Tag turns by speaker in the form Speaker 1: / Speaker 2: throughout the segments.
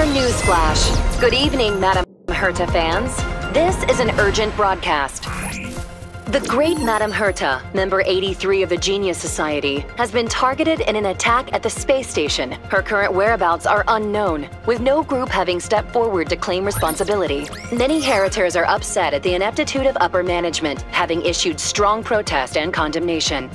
Speaker 1: Newsflash. Good evening, Madame Herta fans. This is an urgent broadcast. The great Madame Herta, member 83 of the Genius Society, has been targeted in an attack at the space station. Her current whereabouts are unknown, with no group having stepped forward to claim responsibility. Many Heritors are upset at the ineptitude of upper management, having issued strong protest and condemnation.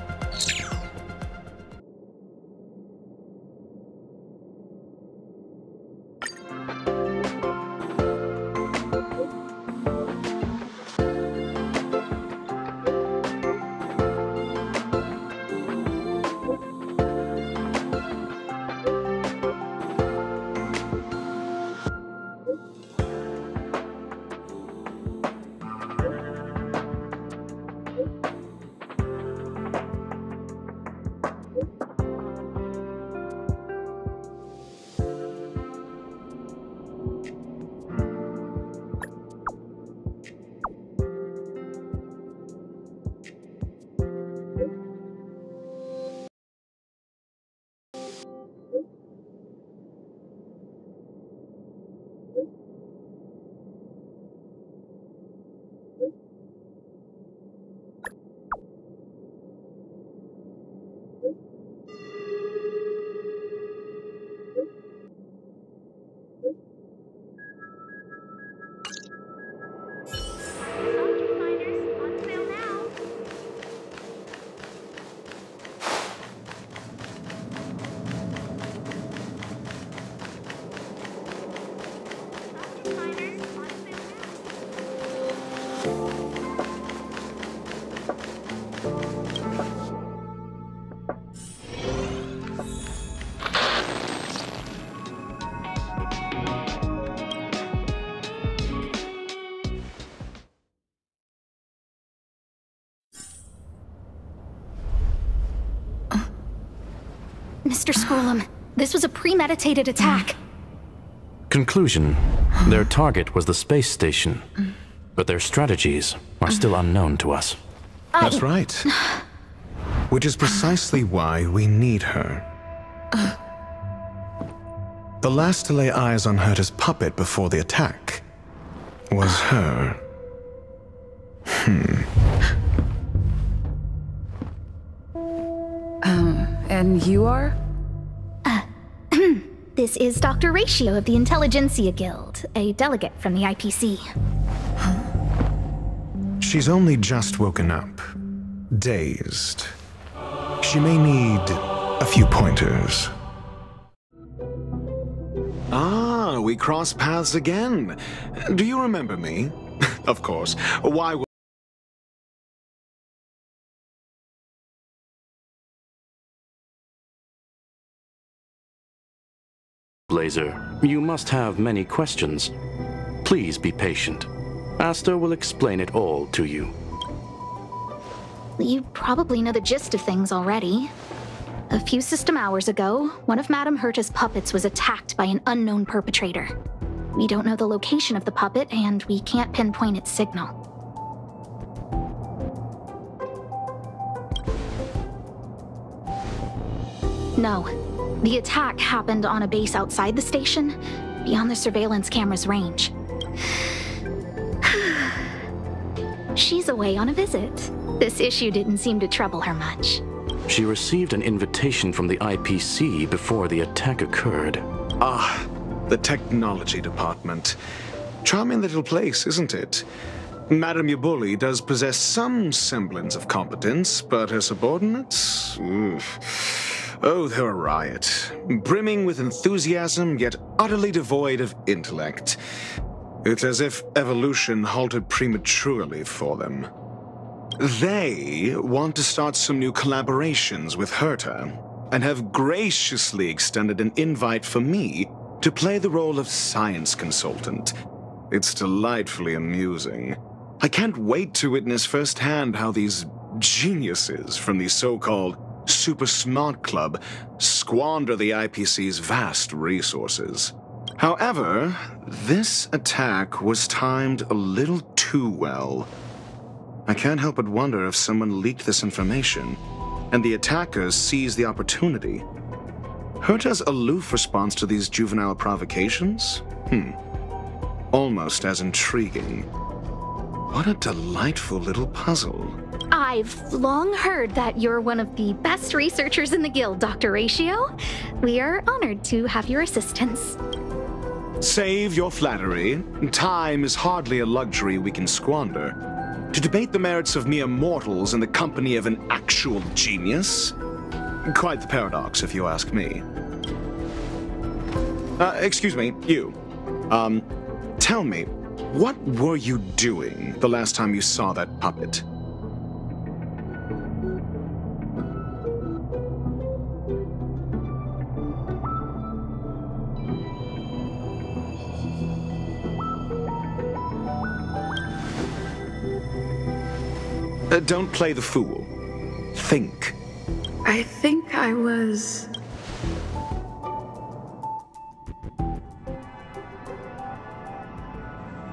Speaker 2: Mr. Scrollum, this was a premeditated attack.
Speaker 3: Conclusion: their target was the space station, but their strategies are still unknown to us.
Speaker 4: That's right. Which is precisely why we need her. The last to lay eyes on Herta's puppet before the attack was her.
Speaker 5: And you are?
Speaker 2: This is Dr. Ratio of the Intelligentsia Guild, a delegate from the IPC.
Speaker 4: She's only just woken up, dazed. She may need a few pointers. Ah, we cross paths again. Do you remember me? Of course. Why would...
Speaker 3: Blazer, you must have many questions. Please be patient. Aster will explain it all to you.
Speaker 2: You probably know the gist of things already. A few system hours ago, one of Madame Herta's puppets was attacked by an unknown perpetrator. We don't know the location of the puppet, and we can't pinpoint its signal. No. The attack happened on a base outside the station, beyond the surveillance camera's range. She's away on a visit. This issue didn't seem to trouble her much.
Speaker 3: She received an invitation from the IPC before the attack occurred.
Speaker 4: Ah, the technology department. Charming little place, isn't it? Madame Yabuli does possess some semblance of competence, but her subordinates? Oh, they're a riot. Brimming with enthusiasm, yet utterly devoid of intellect. It's as if evolution halted prematurely for them. They want to start some new collaborations with Herta, and have graciously extended an invite for me to play the role of science consultant. It's delightfully amusing. I can't wait to witness firsthand how these geniuses from the so-called Super Smart Club squander the IPC's vast resources. However, this attack was timed a little too well. I can't help but wonder if someone leaked this information, and the attackers seized the opportunity. Herta's aloof response to these juvenile provocations? Almost as intriguing. What a delightful little puzzle.
Speaker 2: I've long heard that you're one of the best researchers in the guild, Dr. Ratio. We are honored to have your assistance.
Speaker 4: Save your flattery. Time is hardly a luxury we can squander. To debate the merits of mere mortals in the company of an actual genius? Quite the paradox, if you ask me. Excuse me, you. Tell me, what were you doing the last time you saw that puppet? Don't play the fool. Think.
Speaker 5: I think I was...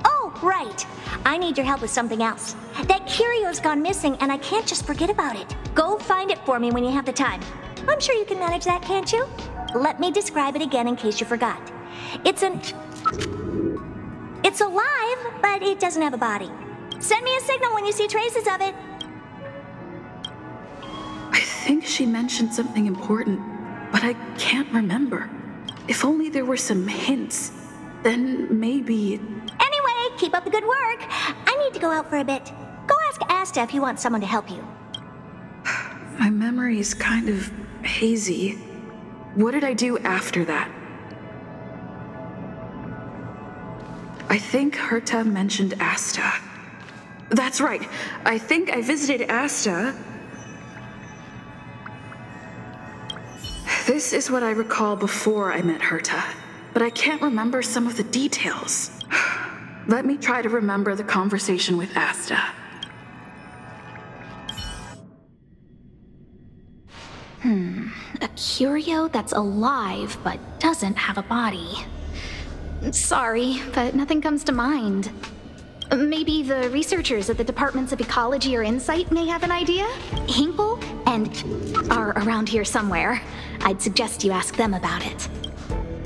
Speaker 6: Oh, right. I need your help with something else. That curio's gone missing, and I can't just forget about it. Go find it for me when you have the time. I'm sure you can manage that, can't you? Let me describe it again in case you forgot. It's alive, but it doesn't have a body. Send me a signal when you see traces of it.
Speaker 5: I think she mentioned something important, but I can't remember. If only there were some hints, then maybe...
Speaker 6: Anyway, keep up the good work. I need to go out for a bit. Go ask Asta if you want someone to help you.
Speaker 5: My memory's kind of hazy. What did I do after that? I think Herta mentioned Asta. That's right. I think I visited Asta. This is what I recall before I met Herta, but I can't remember some of the details. Let me try to remember the conversation with Asta.
Speaker 2: A curio that's alive but doesn't have a body. Sorry, but nothing comes to mind. Maybe the researchers at the Departments of Ecology or Insight may have an idea? Hinkle and are around here somewhere. I'd suggest you ask them about it.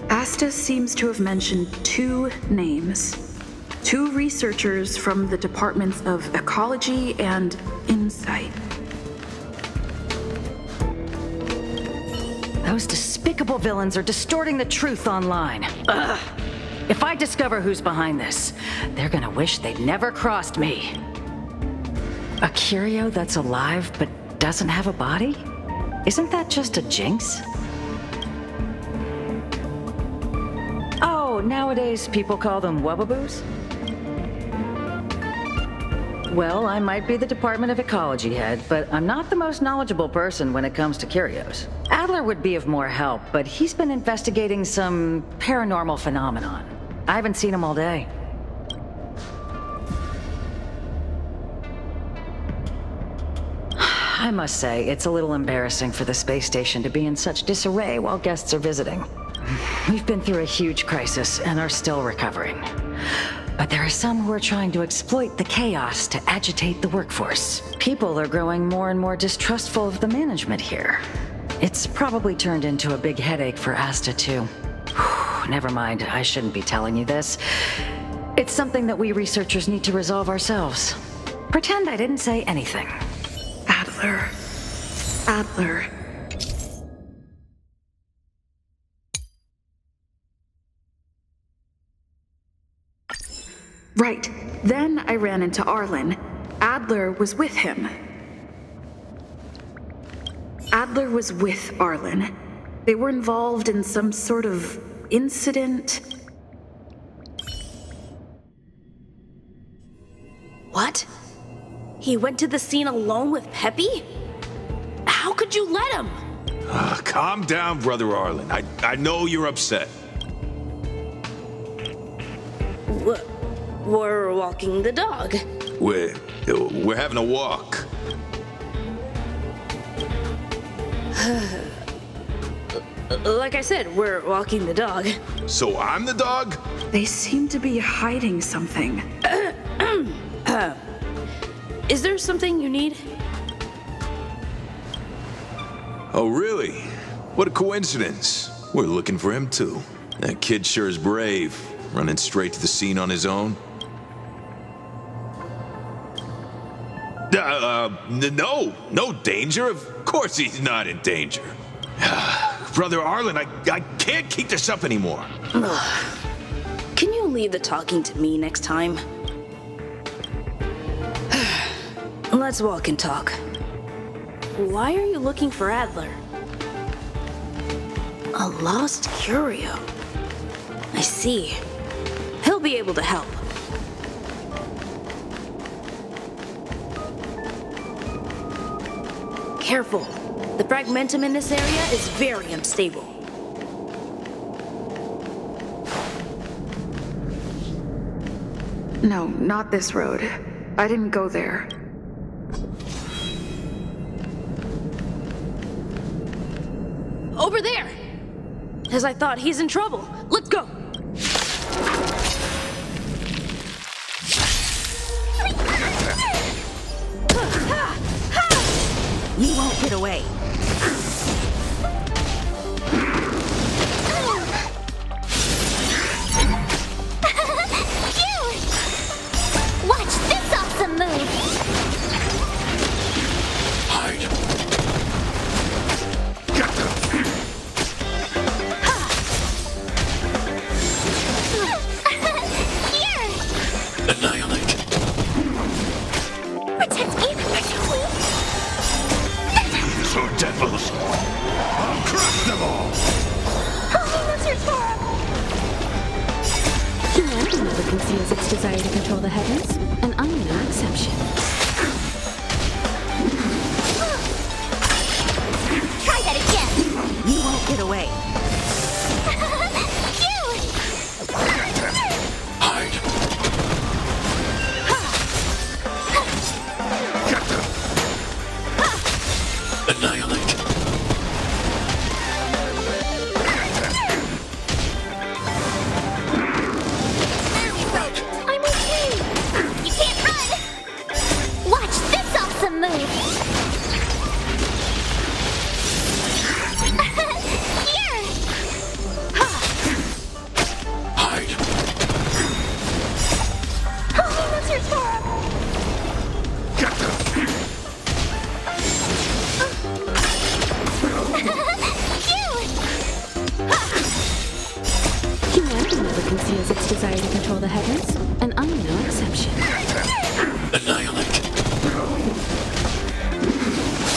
Speaker 5: Asta seems to have mentioned two names. Two researchers from the Departments of Ecology and Insight.
Speaker 7: Those despicable villains are distorting the truth online. Ugh. If I discover who's behind this, they're gonna wish they'd never crossed me. A curio that's alive but doesn't have a body? Isn't that just a jinx? Oh, nowadays people call them wubbaboos? Well, I might be the Department of Ecology head, but I'm not the most knowledgeable person when it comes to curios. Adler would be of more help, but he's been investigating some paranormal phenomenon. I haven't seen him all day. I must say, it's a little embarrassing for the space station to be in such disarray while guests are visiting. We've been through a huge crisis and are still recovering. But there are some who are trying to exploit the chaos to agitate the workforce. People are growing more and more distrustful of the management here. It's probably turned into a big headache for Asta, too. Never mind, I shouldn't be telling you this. It's something that we researchers need to resolve ourselves. Pretend I didn't say anything.
Speaker 5: Adler. Adler. Right. Then I ran into Arlen. Adler was with him. Adler was with Arlen. They were involved in some sort of incident.
Speaker 7: What?
Speaker 5: He went to the scene alone with Peppy? How could you let him?
Speaker 8: Calm down, Brother Arlen. I know you're upset.
Speaker 5: We're walking the dog.
Speaker 8: We're having a walk.
Speaker 5: Like I said, we're walking the dog.
Speaker 8: So I'm the dog?
Speaker 5: They seem to be hiding something. Is there something you need?
Speaker 8: Oh, really? What a coincidence. We're looking for him, too. That kid sure is brave, running straight to the scene on his own. No danger. Of course he's not in danger. Brother Arlen, I can't keep this up anymore.
Speaker 5: Can you leave the talking to me next time? Let's walk and talk. Why are you looking for Adler? A lost curio. I see. He'll be able to help. Careful. The fragmentum in this area is very unstable. No, not this road. I didn't go there. Over there! As I thought, he's in trouble. Let's go! You won't get away.
Speaker 6: Watch this awesome move!
Speaker 8: Hide.
Speaker 6: Here!
Speaker 8: Annihilate.
Speaker 6: Protect me!
Speaker 8: So devils. I'll crush them all.
Speaker 9: Humanity never conceals its desire to control the heavens, and I'm no exception.
Speaker 6: Try that again!
Speaker 5: You won't get away.
Speaker 8: Hide. Annihilate.
Speaker 6: I'm okay! You can't run! Watch this awesome move! Here!
Speaker 8: Hide.
Speaker 6: Only lizards for him!
Speaker 9: Humanity never conceals its desire to control the heavens, and I'm no exception.
Speaker 8: Annihilate.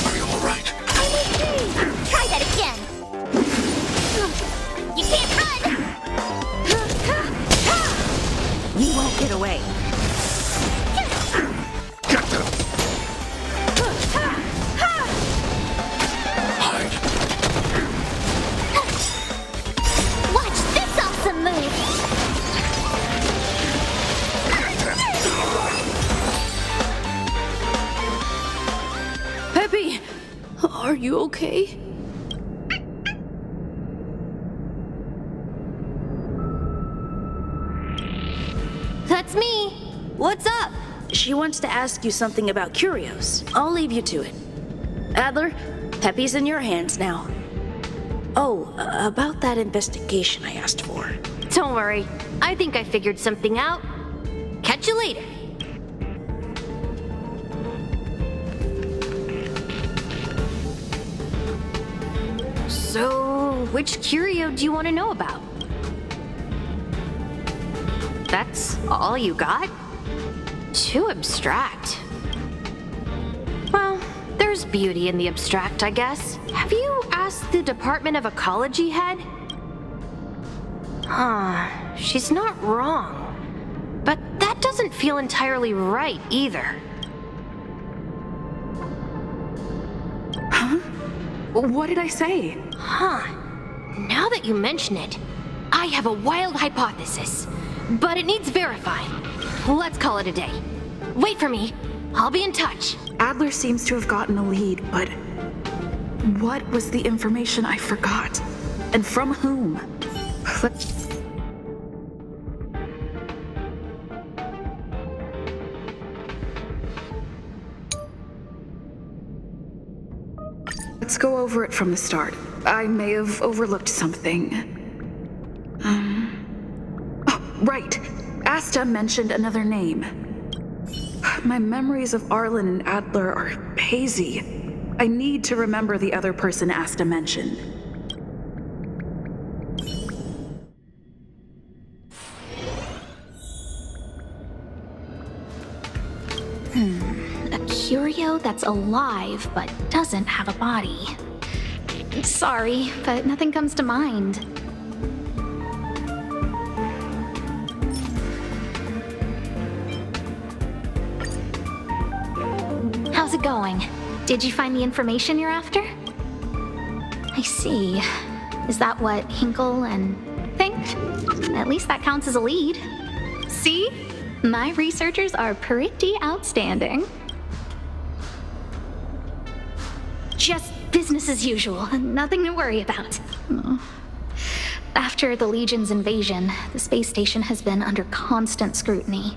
Speaker 8: Are you all right?
Speaker 6: I'm okay! Try that again! You can't run!
Speaker 5: You won't get away.
Speaker 8: Hide.
Speaker 6: Watch this awesome move!
Speaker 5: Peppy! Are you okay?
Speaker 6: That's me! What's up?
Speaker 5: She wants to ask you something about curios. I'll leave you to it. Adler, Peppy's in your hands now. Oh, about that investigation I asked for.
Speaker 10: Don't worry. I think I figured something out. Catch you later. So, which curio do you want to know about? That's all you got? Too abstract. Well, there's beauty in the abstract, I guess. Have you asked the Department of Ecology head? She's not wrong. But that doesn't feel entirely right either.
Speaker 9: What did I say?
Speaker 10: Huh. Now that you mention it, I have a wild hypothesis, but it needs verifying. Let's call it a day. Wait for me. I'll be in touch.
Speaker 9: Adler seems to have gotten a lead, but what was the information I forgot? And from whom? Let's go over it from the start. I may have overlooked something. Oh, right. Asta mentioned another name. My memories of Arlen and Adler are hazy. I need to remember the other person Asta mentioned.
Speaker 2: A curio that's alive but doesn't have a body. Sorry, but nothing comes to mind. How's it going? Did you find the information you're after? I see. Is that what Hinkle and think? At least that counts as a lead. See? My researchers are pretty outstanding. Just business as usual, nothing to worry about. After the Legion's invasion, the space station has been under constant scrutiny.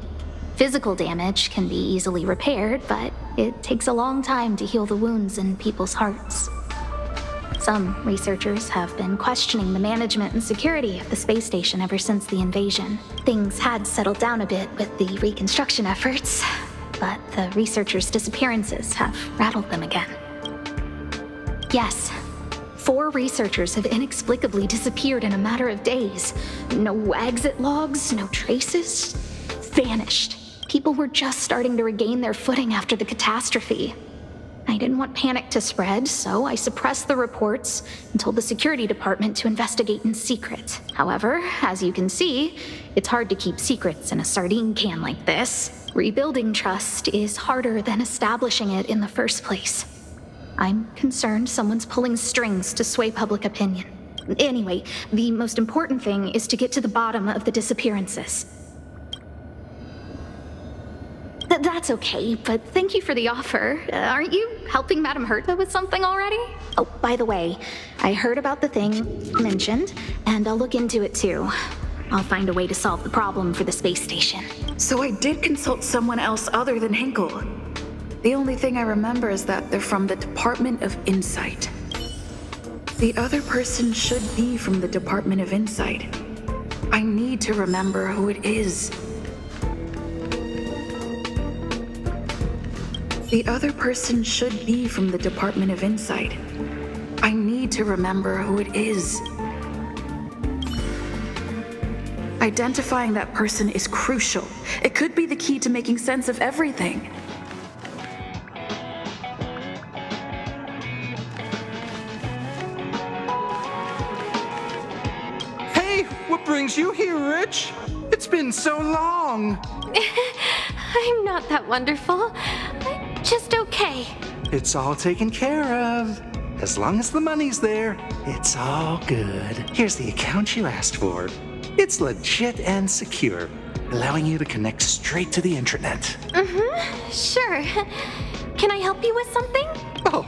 Speaker 2: Physical damage can be easily repaired, but it takes a long time to heal the wounds in people's hearts. Some researchers have been questioning the management and security of the space station ever since the invasion. Things had settled down a bit with the reconstruction efforts, but the researchers' disappearances have rattled them again. Yes, 4 researchers have inexplicably disappeared in a matter of days. No exit logs, no traces. Vanished. People were just starting to regain their footing after the catastrophe. I didn't want panic to spread, so I suppressed the reports and told the security department to investigate in secret. However, as you can see, it's hard to keep secrets in a sardine can like this. Rebuilding trust is harder than establishing it in the first place. I'm concerned someone's pulling strings to sway public opinion. Anyway, the most important thing is to get to the bottom of the disappearances. That's okay, but thank you for the offer. Aren't you helping Madame Herta with something already? Oh, by the way, I heard about the thing mentioned, and I'll look into it too. I'll find a way to solve the problem for the space station.
Speaker 9: So I did consult someone else other than Hinkle. The only thing I remember is that they're from the Department of Insight. The other person should be from the Department of Insight. I need to remember who it is. The other person should be from the Department of Insight. I need to remember who it is. Identifying that person is crucial. It could be the key to making sense of everything.
Speaker 11: Hey, what brings you here, Rich? It's been so long.
Speaker 10: I'm not that wonderful. I'm just okay.
Speaker 11: It's all taken care of. As long as the money's there, it's all good. Here's the account you asked for. It's legit and secure, allowing you to connect straight to the intranet.
Speaker 10: Sure. Can I help you with something?
Speaker 11: Oh,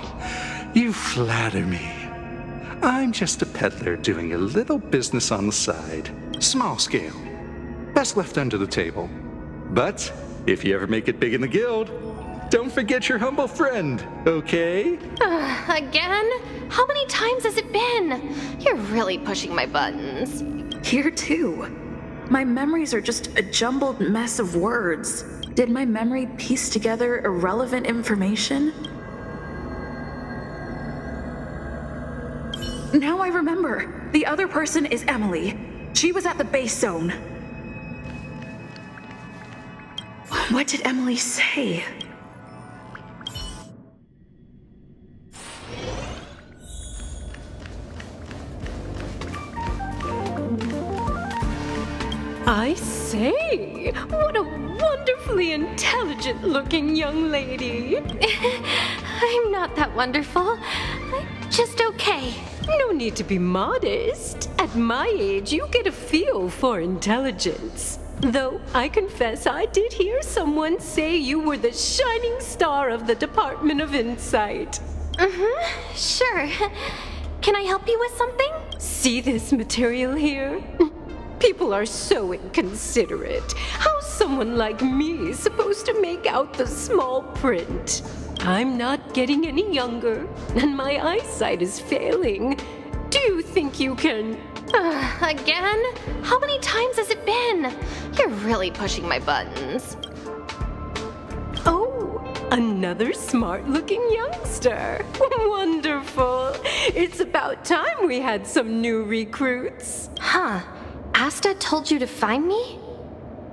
Speaker 11: you flatter me. I'm just a peddler doing a little business on the side. Small scale. Best left under the table. But if you ever make it big in the guild, don't forget your humble friend, okay?
Speaker 10: Again? How many times has it been? You're really pushing my buttons.
Speaker 9: Here too. My memories are just a jumbled mess of words. Did my memory piece together irrelevant information? Now I remember. The other person is Emily. She was at the base zone. What did Emily say?
Speaker 12: I say, what a wonderfully intelligent-looking young lady.
Speaker 10: I'm not that wonderful. I'm just okay.
Speaker 12: No need to be modest. At my age, you get a feel for intelligence. Though I confess I did hear someone say you were the shining star of the Department of Insight.
Speaker 10: Sure. Can I help you with something?
Speaker 12: See this material here? People are so inconsiderate. How's someone like me supposed to make out the small print? I'm not getting any younger, and my eyesight is failing. Do you think you can...
Speaker 10: Again? How many times has it been? You're really pushing my buttons.
Speaker 12: Oh, another smart-looking youngster. Wonderful. It's about time we had some new recruits.
Speaker 10: Huh. Asta told you to find me?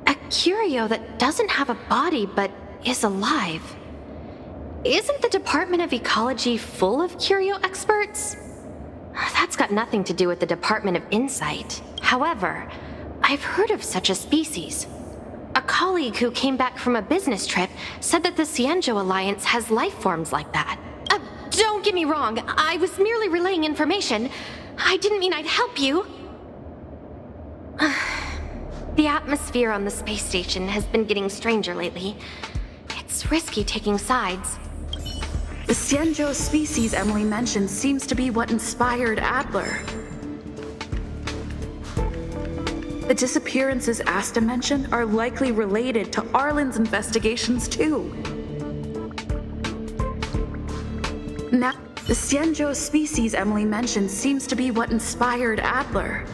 Speaker 10: A curio that doesn't have a body but is alive. Isn't the Department of Ecology full of curio experts? That's got nothing to do with the Department of Insight. However, I've heard of such a species. A colleague who came back from a business trip said that the Cienjo Alliance has life forms like that. Don't get me wrong, I was merely relaying information. I didn't mean I'd help you. The atmosphere on the space station has been getting stranger lately. It's risky taking sides.
Speaker 9: The Cienjo species Emily mentioned seems to be what inspired Adler. The disappearances Asta mentioned are likely related to Arlen's investigations too. Now, the Cienjo species Emily mentioned seems to be what inspired Adler.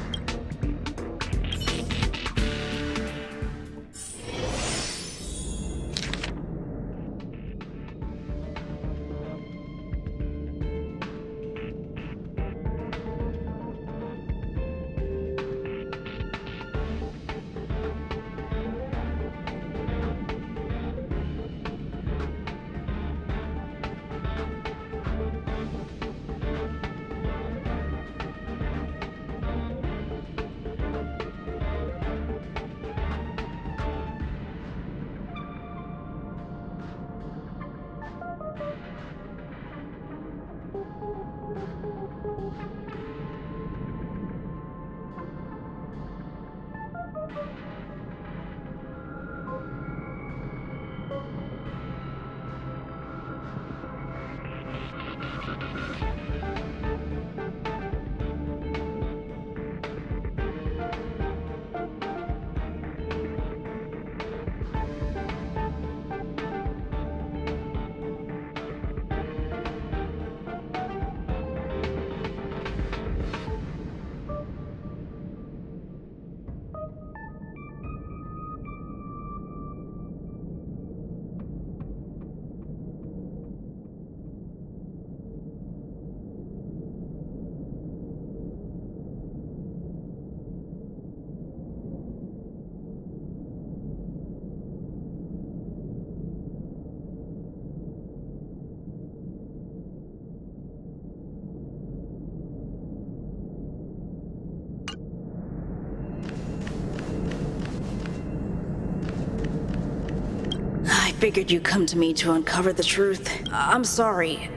Speaker 5: I figured you'd come to me to uncover the truth. I'm sorry.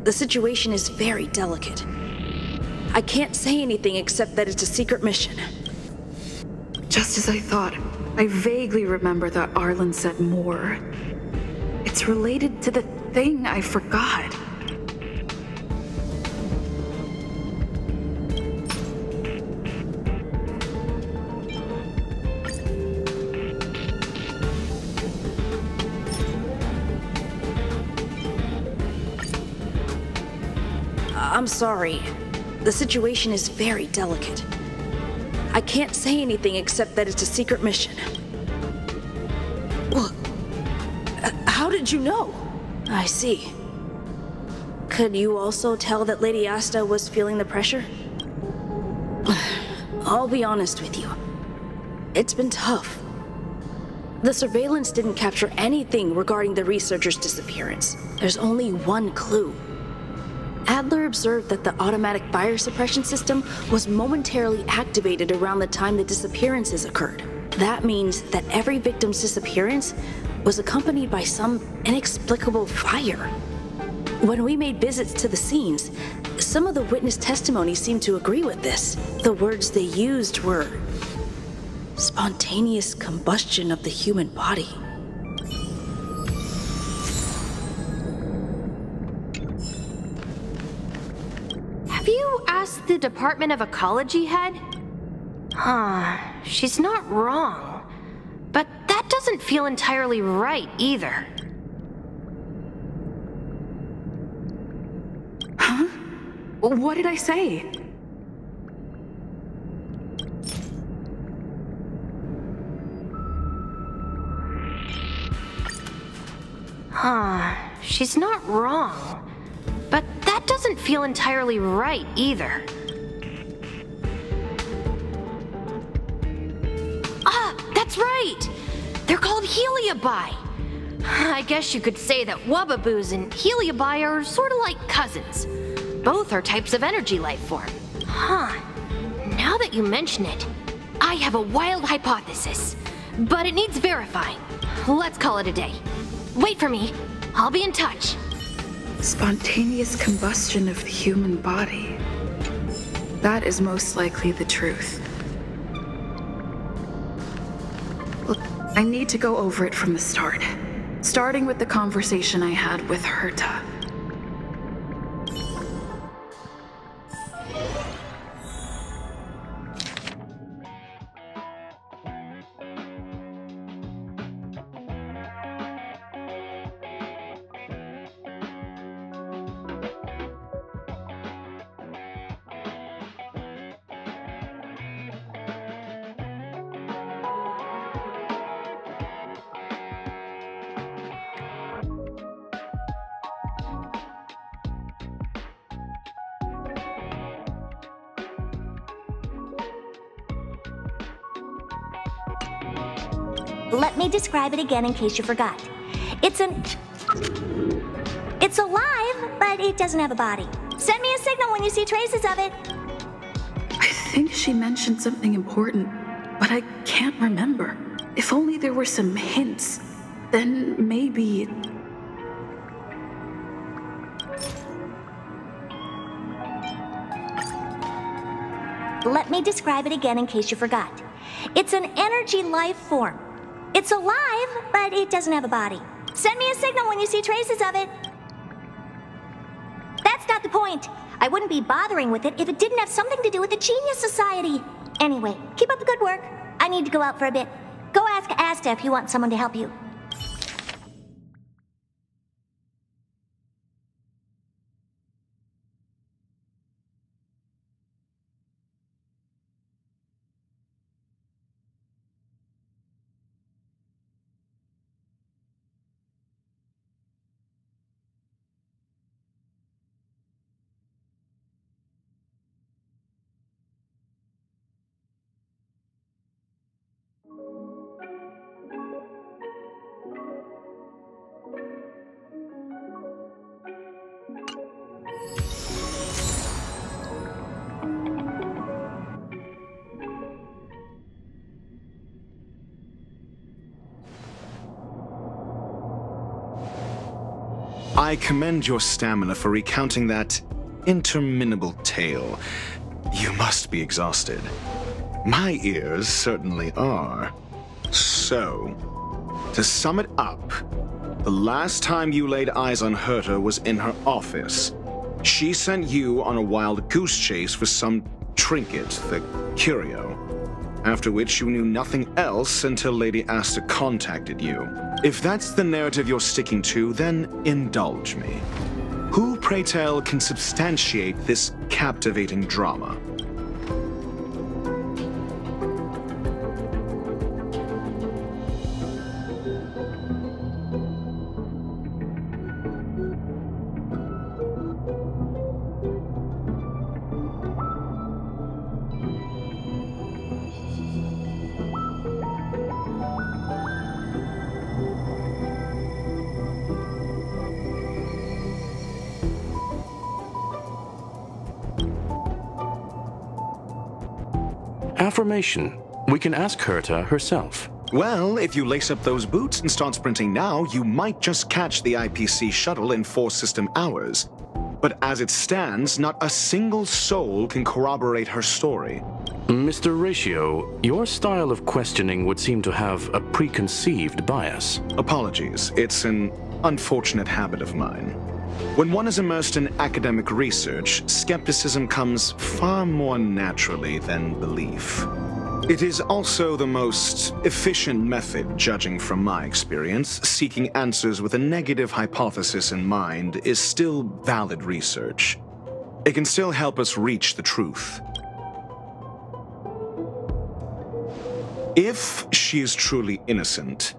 Speaker 5: The situation is very delicate. I can't say anything except that it's a secret mission.
Speaker 9: Just as I thought, I vaguely remember that Arlen said more. It's related to the thing I forgot.
Speaker 5: I'm sorry. The situation is very delicate. I can't say anything except that it's a secret mission. Well, how did you know? I see. Could you also tell that Lady Asta was feeling the pressure? I'll be honest with you. It's been tough. The surveillance didn't capture anything regarding the researcher's disappearance. There's only one clue. Adler observed that the automatic fire suppression system was momentarily activated around the time the disappearances occurred. That means that every victim's disappearance was accompanied by some inexplicable fire. When we made visits to the scenes, some of the witness testimony seemed to agree with this. The words they used were spontaneous combustion of the human body.
Speaker 10: Have you asked the Department of Ecology head? She's not wrong. But that doesn't feel entirely right either.
Speaker 9: Huh? What did I say?
Speaker 10: She's not wrong. But that doesn't feel entirely right either. That's right! They're called Heliobi. I guess you could say that Wubbaboos and Heliobi are sort of like cousins. Both are types of energy life form. Now that you mention it, I have a wild hypothesis. But it needs verifying. Let's call it a day. Wait for me. I'll be in touch.
Speaker 9: Spontaneous combustion of the human body. That is most likely the truth. Look, I need to go over it from the start. Starting with the conversation I had with Herta.
Speaker 6: Let me describe it again in case you forgot. It's alive, but it doesn't have a body. Send me a signal when you see traces of it.
Speaker 9: I think she mentioned something important, but I can't remember. If only there were some hints, then maybe...
Speaker 6: Let me describe it again in case you forgot. It's an energy life form. It's alive, but it doesn't have a body. Send me a signal when you see traces of it. That's not the point. I wouldn't be bothering with it if it didn't have something to do with the Genius Society. Anyway, keep up the good work. I need to go out for a bit. Go ask Asta if you want someone to help you.
Speaker 4: I commend your stamina for recounting that interminable tale. You must be exhausted. My ears certainly are. So, to sum it up, the last time you laid eyes on Herta was in her office. She sent you on a wild goose chase for some trinket, the curio. After which you knew nothing else until Lady Asta contacted you. If that's the narrative you're sticking to, then indulge me. Who, pray tell, can substantiate this captivating drama?
Speaker 3: Affirmation. We can ask Herta herself.
Speaker 4: Well, if you lace up those boots and start sprinting now, you might just catch the IPC shuttle in 4 system hours. But as it stands, not a single soul can corroborate her story.
Speaker 3: Mr. Ratio, your style of questioning would seem to have a preconceived bias.
Speaker 4: Apologies, it's an unfortunate habit of mine. When one is immersed in academic research, skepticism comes far more naturally than belief. It is also the most efficient method, judging from my experience. Seeking answers with a negative hypothesis in mind is still valid research. It can still help us reach the truth. If she is truly innocent,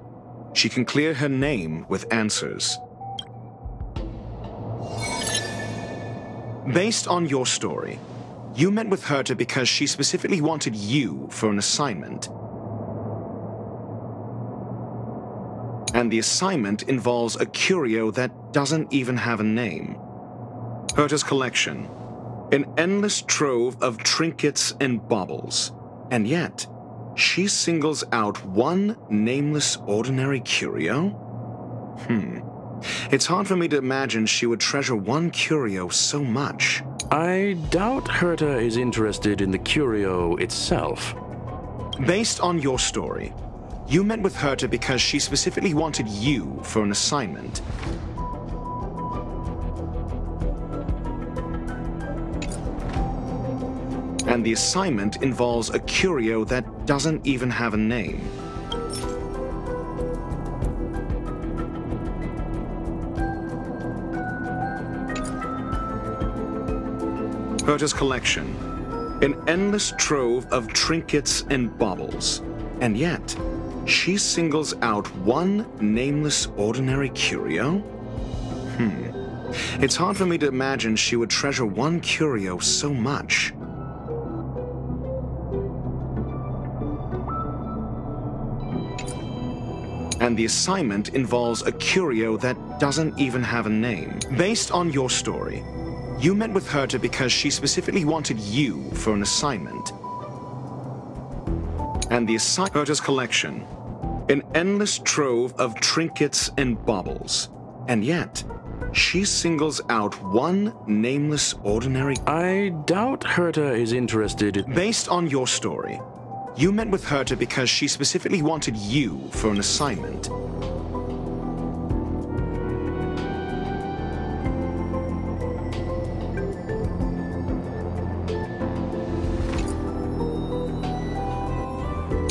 Speaker 4: she can clear her name with answers. Based on your story, you met with Herta because she specifically wanted you for an assignment. And the assignment involves a curio that doesn't even have a name. Herta's collection, an endless trove of trinkets and baubles. And yet, she singles out one nameless ordinary curio? It's hard for me to imagine she would treasure one curio so much.
Speaker 3: I doubt Herta is interested in the curio itself.
Speaker 4: Based on your story, you met with Herta because she specifically wanted you for an assignment. And the assignment involves a curio that doesn't even have a name. Herta's collection, an endless trove of trinkets and baubles. And yet, she singles out one nameless ordinary curio? It's hard for me to imagine she would treasure one curio so much. And the assignment involves a curio that doesn't even have a name. Based on your story, you met with Herta because she specifically wanted you for an assignment. And the Herta's collection, an endless trove of trinkets and baubles. And yet, she singles out one nameless ordinary...
Speaker 3: I doubt Herta is interested in...
Speaker 4: Based on your story, you met with Herta because she specifically wanted you for an assignment.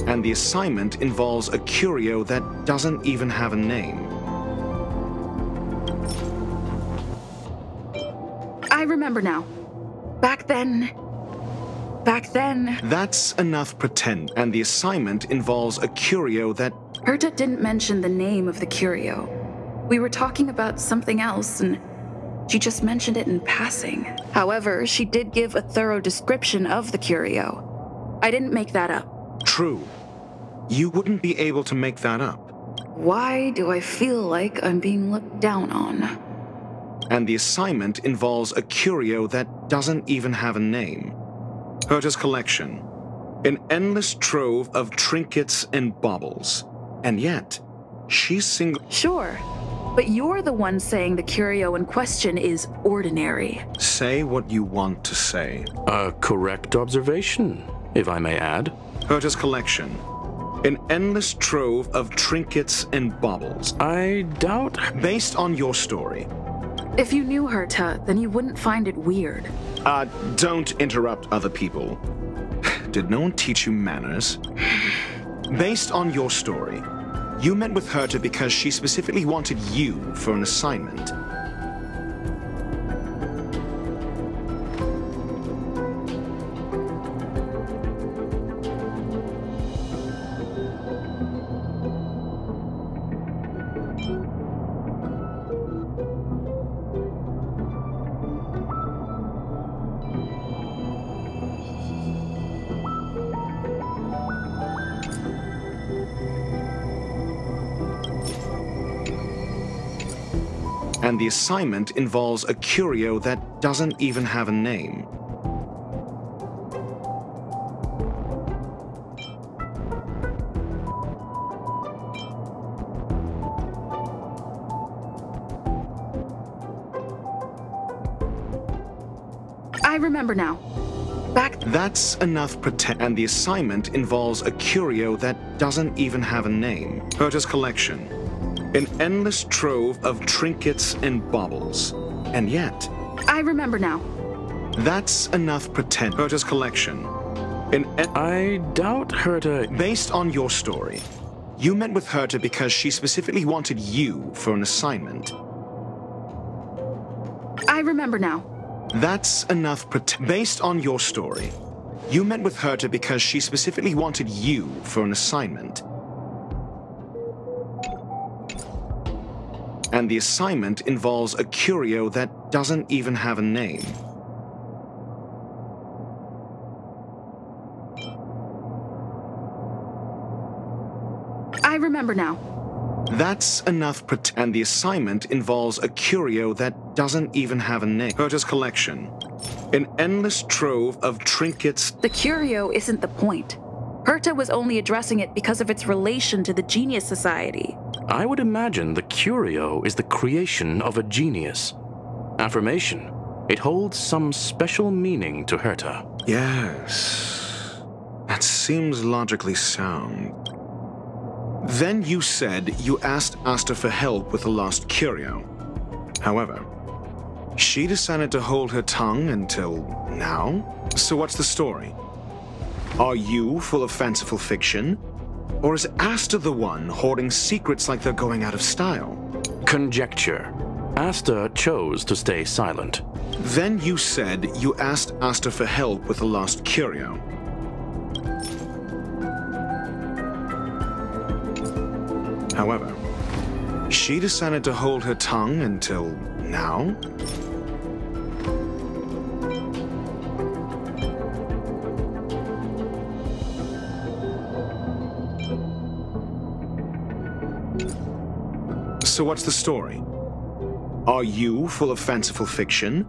Speaker 4: And the assignment involves a curio that doesn't even have a name.
Speaker 9: I remember now. Back then...
Speaker 4: That's enough pretend. And the assignment involves a curio that...
Speaker 9: Herta didn't mention the name of the curio. We were talking about something else, and she just mentioned it in passing. However, she did give a thorough description of the curio. I didn't make that up.
Speaker 4: True. You wouldn't be able to make that up.
Speaker 9: Why do I feel like I'm being looked down on?
Speaker 4: And the assignment involves a curio that doesn't even have a name. Herta's collection, an endless trove of trinkets and baubles. And yet, she's single...
Speaker 9: Sure, but you're the one saying the curio in question is ordinary.
Speaker 4: Say what you want to say.
Speaker 3: A correct observation, if I may add.
Speaker 4: Herta's collection, an endless trove of trinkets and baubles.
Speaker 3: I doubt...
Speaker 4: Based on your story.
Speaker 9: If you knew Herta, then you wouldn't find it weird.
Speaker 4: Don't interrupt other people. Did no one teach you manners? Based on your story, you met with Herta because she specifically wanted you for an assignment. And the assignment involves a curio that doesn't even have a name.
Speaker 9: remember now.
Speaker 4: That's enough pretend. And the assignment involves a curio that doesn't even have a name. Herta's collection. An endless trove of trinkets and baubles. And yet...
Speaker 9: I remember now.
Speaker 4: That's enough pretend. Herta's collection.
Speaker 3: I doubt Herta...
Speaker 4: Based on your story, you met with Herta because she specifically wanted you for an assignment.
Speaker 9: I remember now.
Speaker 4: That's enough based on your story. You met with Herta because she specifically wanted you for an assignment. And the assignment involves a curio that doesn't even have a name.
Speaker 9: I remember now.
Speaker 4: That's enough and the assignment involves a curio that doesn't even have a name. Herta's collection. An endless trove of trinkets.
Speaker 9: The curio isn't the point. Herta was only addressing it because of its relation to the Genius Society.
Speaker 3: I would imagine the curio is the creation of a genius. Affirmation. It holds some special meaning to Herta.
Speaker 4: Yes. That seems logically sound. Then you said you asked Asta for help with the lost curio. However, she decided to hold her tongue until now? So what's the story? Are you full of fanciful fiction? Or is Asta the one hoarding secrets like they're going out of style?
Speaker 3: Conjecture. Asta chose to stay silent.
Speaker 4: Then you said you asked Asta for help with the lost curio. However, she decided to hold her tongue until now? So what's the story? Are you full of fanciful fiction?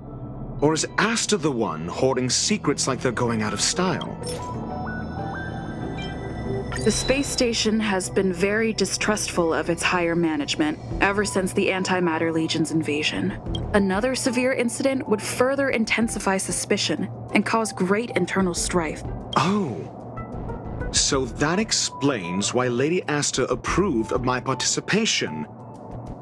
Speaker 4: Or is Asta the one hoarding secrets like they're going out of style?
Speaker 9: The space station has been very distrustful of its higher management ever since the Antimatter Legion's invasion. Another severe incident would further intensify suspicion and cause great internal strife.
Speaker 4: Oh. So that explains why Lady Asta approved of my participation.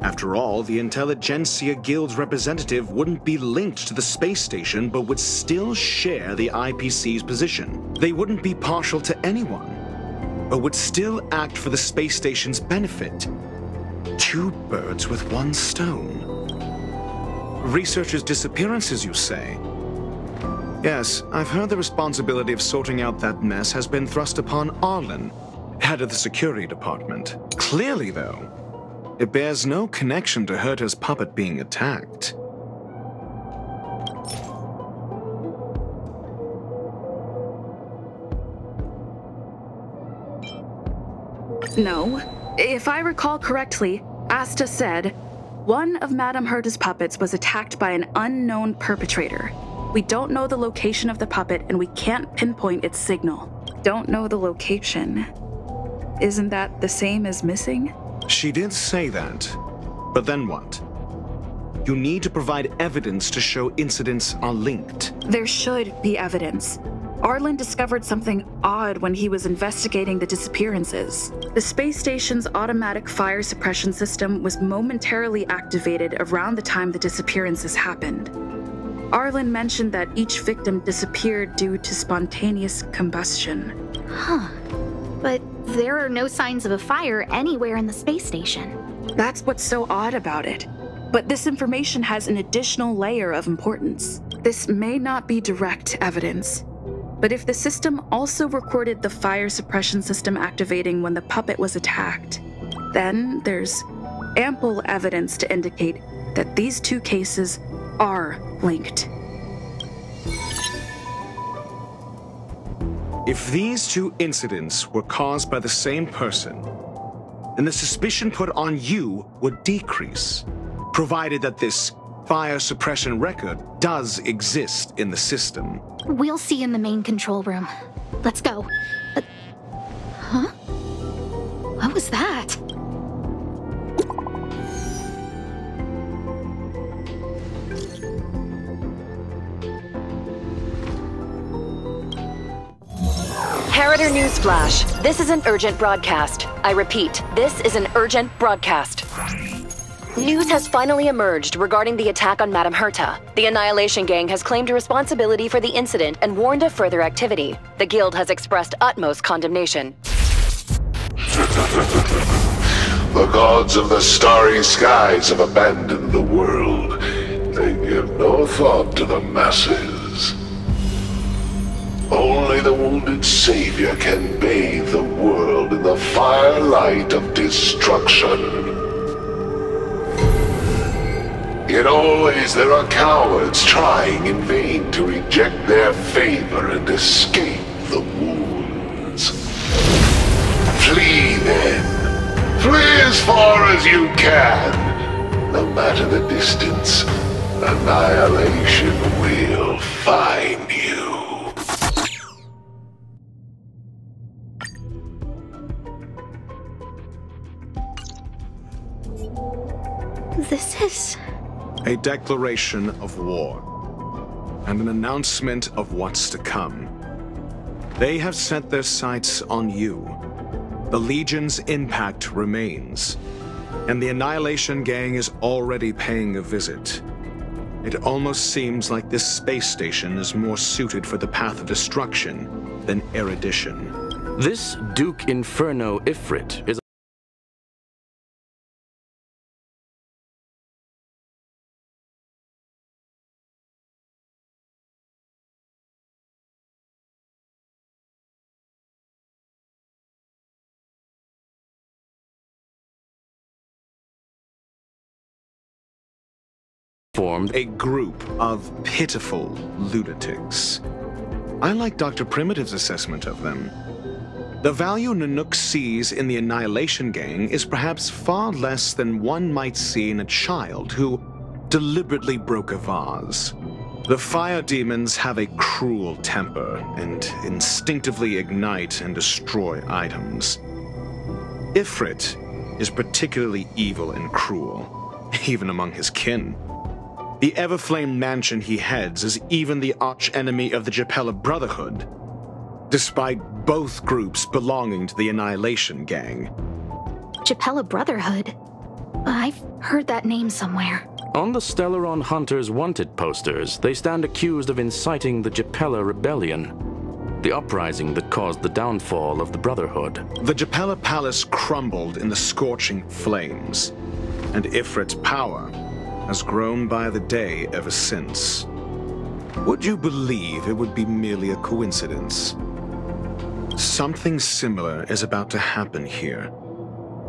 Speaker 4: After all, the Intelligentsia Guild's representative wouldn't be linked to the space station but would still share the IPC's position. They wouldn't be partial to anyone, but would still act for the space station's benefit. Two birds with one stone. Researchers' disappearances, you say? Yes, I've heard the responsibility of sorting out that mess has been thrust upon Arlen, head of the security department. Clearly, though, it bears no connection to Herta's puppet being attacked.
Speaker 9: No. If I recall correctly, Asta said, one of Madame Herta's puppets was attacked by an unknown perpetrator. We don't know the location of the puppet and we can't pinpoint its signal. Don't know the location. Isn't that the same as missing?
Speaker 4: She did say that. But then what? You need to provide evidence to show incidents are linked.
Speaker 9: There should be evidence. Arlen discovered something odd when he was investigating the disappearances. The space station's automatic fire suppression system was momentarily activated around the time the disappearances happened. Arlen mentioned that each victim disappeared due to spontaneous combustion.
Speaker 2: Huh. But there are no signs of a fire anywhere in the space station.
Speaker 9: That's what's so odd about it. But this information has an additional layer of importance. This may not be direct evidence, but if the system also recorded the fire suppression system activating when the puppet was attacked, then there's ample evidence to indicate that these two cases are linked.
Speaker 4: If these two incidents were caused by the same person, then the suspicion put on you would decrease, provided that this fire suppression record does exist in the system.
Speaker 2: We'll see in the main control room. Let's go. Huh? What was that?
Speaker 1: Imperator Newsflash. This is an urgent broadcast. I repeat, this is an urgent broadcast. News has finally emerged regarding the attack on Madame Herta. The Annihilation Gang has claimed responsibility for the incident and warned of further activity. The Guild has expressed utmost condemnation.
Speaker 13: The gods of the starry skies have abandoned the world. They give no thought to the masses. Only the wounded savior can bathe the world in the firelight of destruction. Yet always there are cowards trying in vain to reject their favor and escape the wounds. Flee then. Flee as far as you can. No matter the distance, annihilation will find you.
Speaker 2: This is...
Speaker 4: a declaration of war, and an announcement of what's to come. They have set their sights on you. The Legion's impact remains, and the Annihilation Gang is already paying a visit. It almost seems like this space station is more suited for the path of destruction than erudition.
Speaker 3: This Duke Inferno Ifrit is formed
Speaker 4: a group of pitiful lunatics. I like Dr. Primitive's assessment of them. The value Nanook sees in the Annihilation Gang is perhaps far less than one might see in a child who deliberately broke a vase. The fire demons have a cruel temper and instinctively ignite and destroy items. Ifrit is particularly evil and cruel, even among his kin. The Everflame mansion he heads is even the arch-enemy of the Japella Brotherhood, despite both groups belonging to the Annihilation Gang.
Speaker 2: Japella Brotherhood? I've heard that name somewhere.
Speaker 3: on the Stellaron Hunters wanted posters. They stand accused of inciting the Japella Rebellion, the uprising that caused the downfall of the Brotherhood.
Speaker 4: The Japella Palace crumbled in the scorching flames, and Ifrit's power has grown by the day ever since. Would you believe it would be merely a coincidence? Something similar is about to happen here.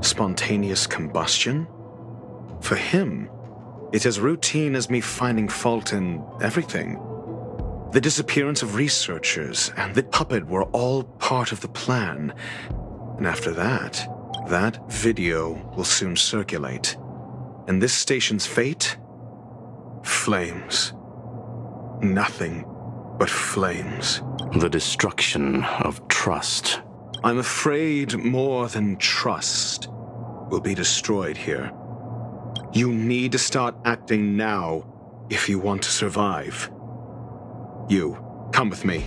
Speaker 4: Spontaneous combustion? For him, it's as routine as me finding fault in everything. The disappearance of researchers and the puppet were all part of the plan. And after that, that video will soon circulate. And this station's fate? Flames. Nothing but flames.
Speaker 3: The destruction of trust.
Speaker 4: I'm afraid more than trust will be destroyed here. You need to start acting now if you want to survive. You, come with me.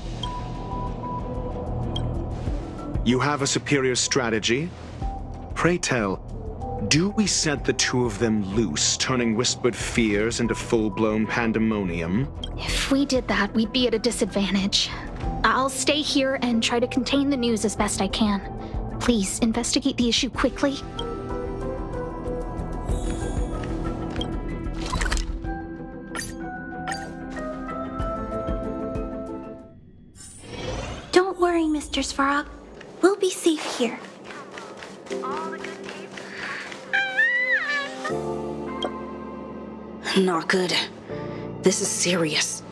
Speaker 4: You have a superior strategy? Pray tell, do we set the two of them loose, turning whispered fears into full-blown pandemonium?
Speaker 2: If we did that, we'd be at a disadvantage. I'll stay here and try to contain the news as best I can. Please, investigate the issue quickly.
Speaker 6: Don't worry, Mr. Svarog. We'll be safe here.
Speaker 5: Not good. This is serious.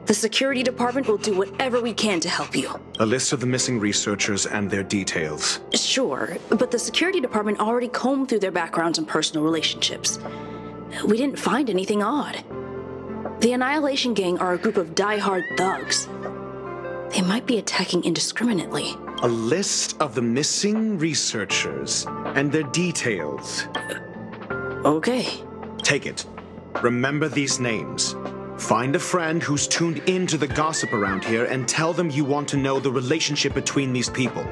Speaker 5: The security department will do whatever we can to help you.
Speaker 4: A list of the missing researchers and their details.
Speaker 5: Sure, but the security department already combed through their backgrounds and personal relationships. We didn't find anything odd. The Annihilation Gang are a group of die-hard thugs. They might be attacking indiscriminately.
Speaker 4: A list of the missing researchers and their details.
Speaker 5: Okay.
Speaker 4: Take it. Remember these names. Find a friend who's tuned into the gossip around here and tell them you want to know the relationship between these people.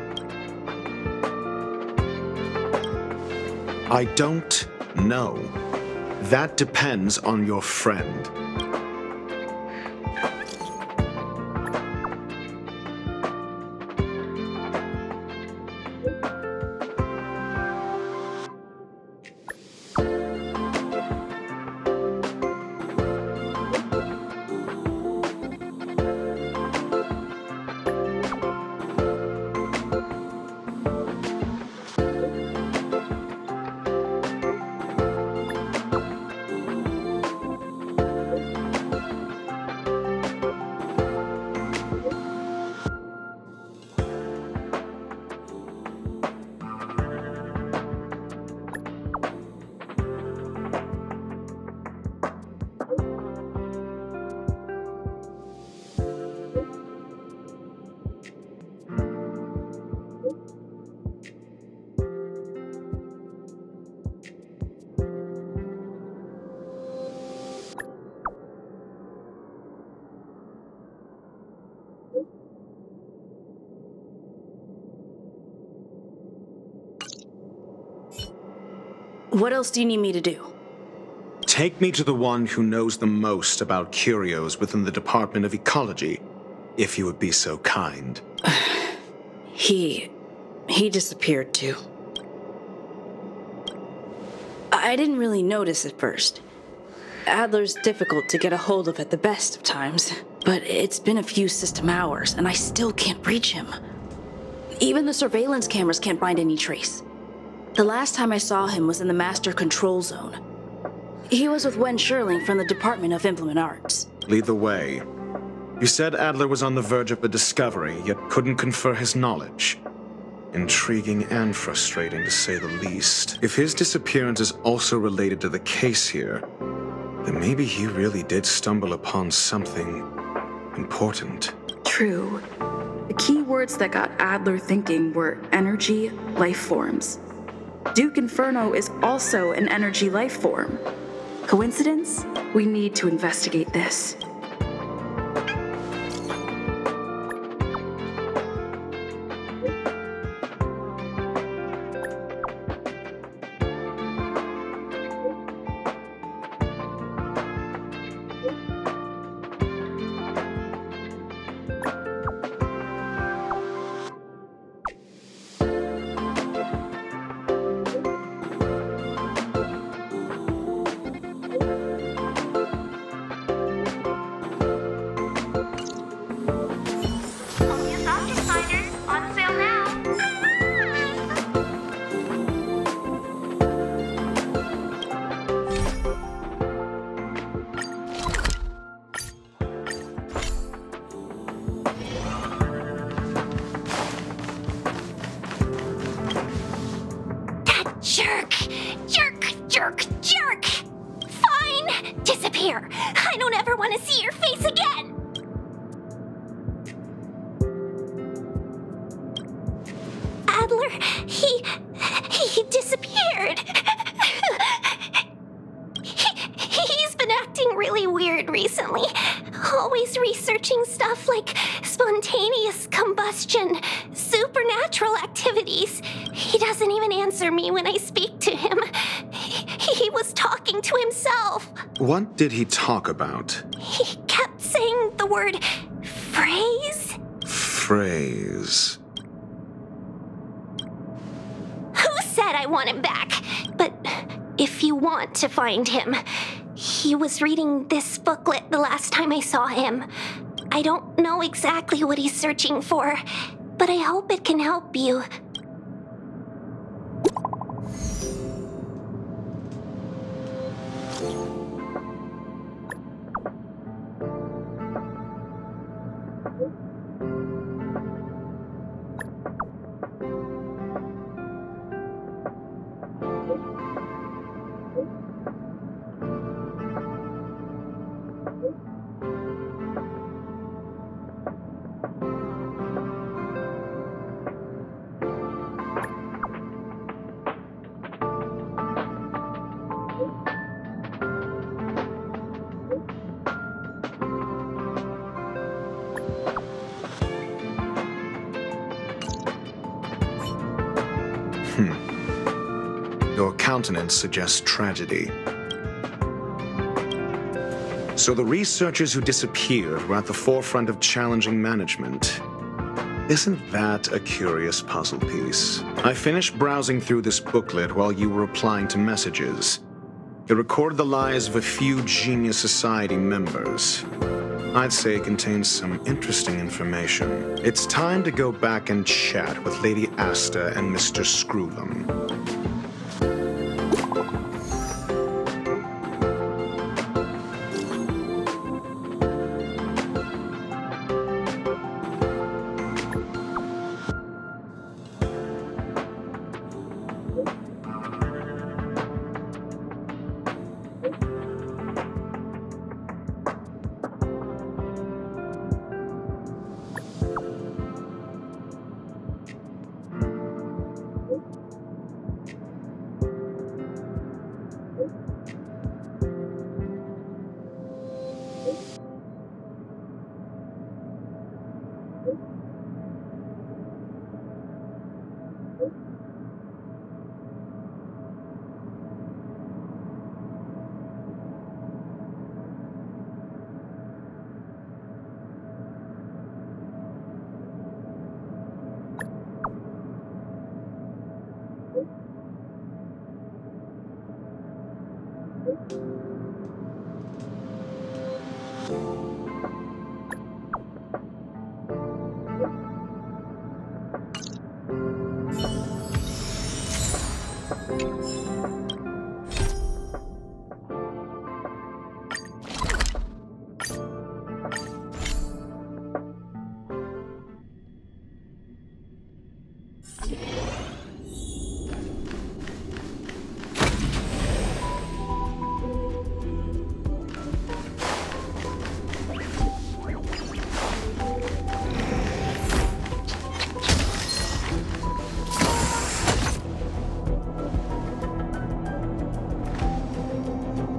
Speaker 4: I don't know. That depends on your friend.
Speaker 5: What else do you need me to do?
Speaker 4: Take me to the one who knows the most about curios within the Department of Ecology, if you would be so kind.
Speaker 5: He disappeared too. I didn't really notice at first. Adler's difficult to get a hold of at the best of times, but it's been a few system hours and I still can't reach him. Even the surveillance cameras can't find any trace. The last time I saw him was in the Master Control Zone. He was with Wen Sherling from the Department of Implement Arts.
Speaker 4: Lead the way. You said Adler was on the verge of a discovery, yet couldn't confer his knowledge. Intriguing and frustrating, to say the least. If his disappearance is also related to the case here, then maybe he really did stumble upon something important.
Speaker 9: True. The key words that got Adler thinking were energy, life forms. Duke Inferno is also an energy life form. Coincidence? We need to investigate this.
Speaker 6: Jerk! Fine! Disappear! I don't ever want to see your face again! Adler, he disappeared. He's been acting really weird recently. Always researching stuff like spontaneous combustion, supernatural activities. He doesn't even answer me when I speak to him. He was talking to himself.
Speaker 4: What did he talk about?
Speaker 6: He kept saying the word phrase.
Speaker 4: Phrase.
Speaker 6: Who said I want him back? But if you want to find him, he was reading this booklet the last time I saw him. I don't know exactly what he's searching for, but I hope it can help you.
Speaker 4: Your countenance suggests tragedy. So the researchers who disappeared were at the forefront of challenging management. Isn't that a curious puzzle piece? I finished browsing through this booklet while you were replying to messages. It recorded the lives of a few Genius Society members. I'd say it contains some interesting information. It's time to go back and chat with Lady Asta and Mr. Screwlam.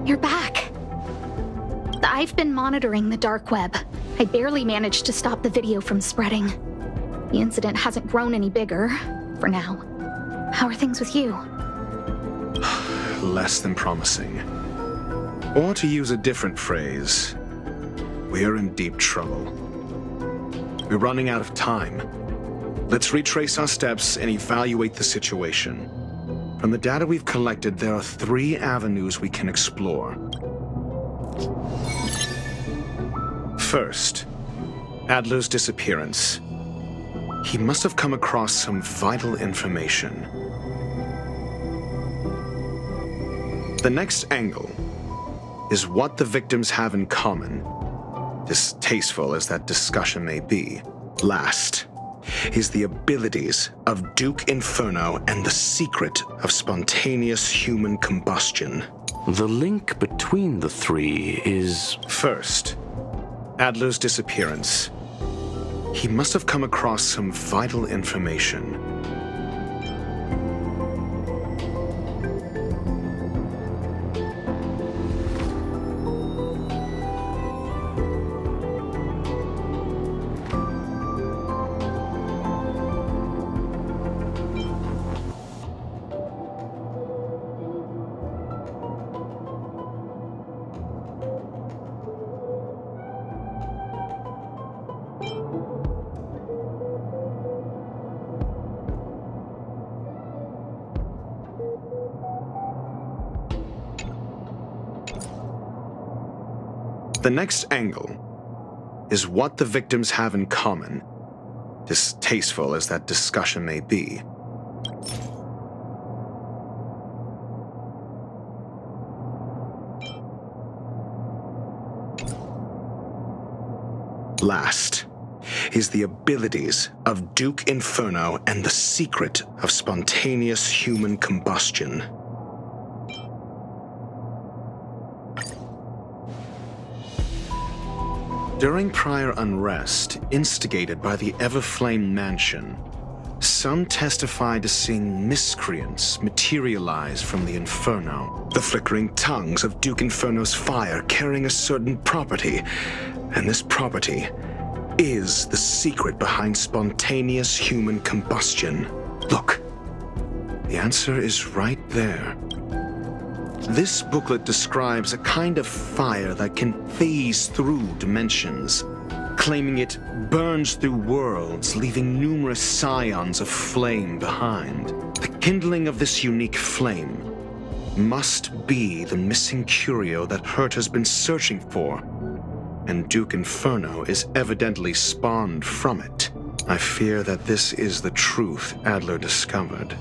Speaker 2: You're back. I've been monitoring the dark web. I barely managed to stop the video from spreading. The incident hasn't grown any bigger, for now. How are things with you?
Speaker 4: Less than promising. Or to use a different phrase, we're in deep trouble. We're running out of time. Let's retrace our steps and evaluate the situation. From the data we've collected, there are 3 avenues we can explore. First, Adler's disappearance. He must have come across some vital information. The next angle is what the victims have in common, distasteful as that discussion may be. Last is the abilities of Duke Inferno and the secret of spontaneous human combustion.
Speaker 3: The link between the 3 is...
Speaker 4: First, Adler's disappearance. He must have come across some vital information. The next angle is what the victims have in common, distasteful as that discussion may be. Last is the abilities of Duke Inferno and the secret of spontaneous human combustion. During prior unrest, instigated by the Everflame Mansion, some testified to seeing miscreants materialize from the Inferno. The flickering tongues of Duke Inferno's fire carrying a certain property, and this property is the secret behind spontaneous human combustion. Look, The answer is right there. This booklet describes a kind of fire that can phase through dimensions, claiming it burns through worlds, leaving numerous scions of flame behind. The kindling of this unique flame must be the missing curio that Hurt has been searching for, and Duke Inferno is evidently spawned from it. I fear that this is the truth Adler discovered.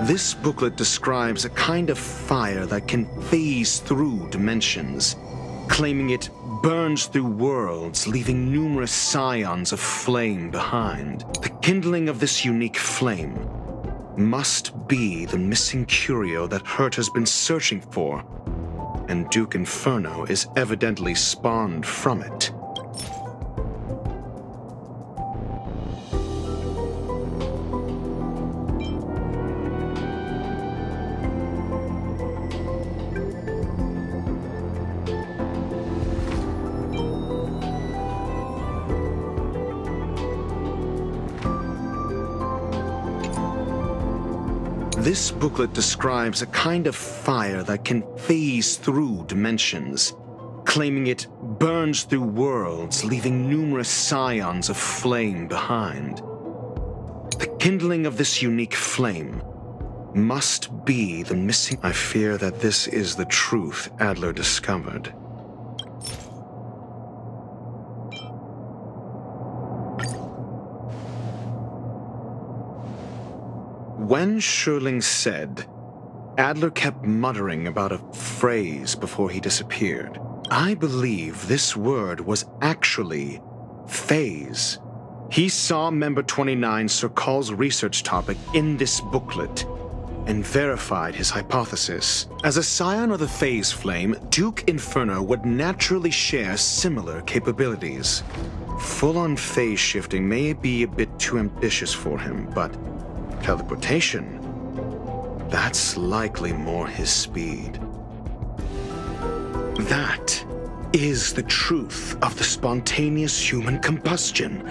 Speaker 4: This booklet describes a kind of fire that can phase through dimensions, claiming it burns through worlds, leaving numerous scions of flame behind. The kindling of this unique flame must be the missing curio that Hurt has been searching for, and Duke Inferno is evidently spawned from it. This booklet describes a kind of fire that can phase through dimensions, claiming it burns through worlds, leaving numerous scions of flame behind. The kindling of this unique flame must be the missing... I fear that this is the truth Adler discovered. When Sherling said, Adler kept muttering about a phrase before he disappeared. I believe this word was actually phase. He saw Member 29 Sir Call's research topic in this booklet and verified his hypothesis. As a scion of the phase flame, Duke Inferno would naturally share similar capabilities. Full-on phase shifting may be a bit too ambitious for him, but teleportation, that's likely more his speed. That is the truth of the spontaneous human combustion.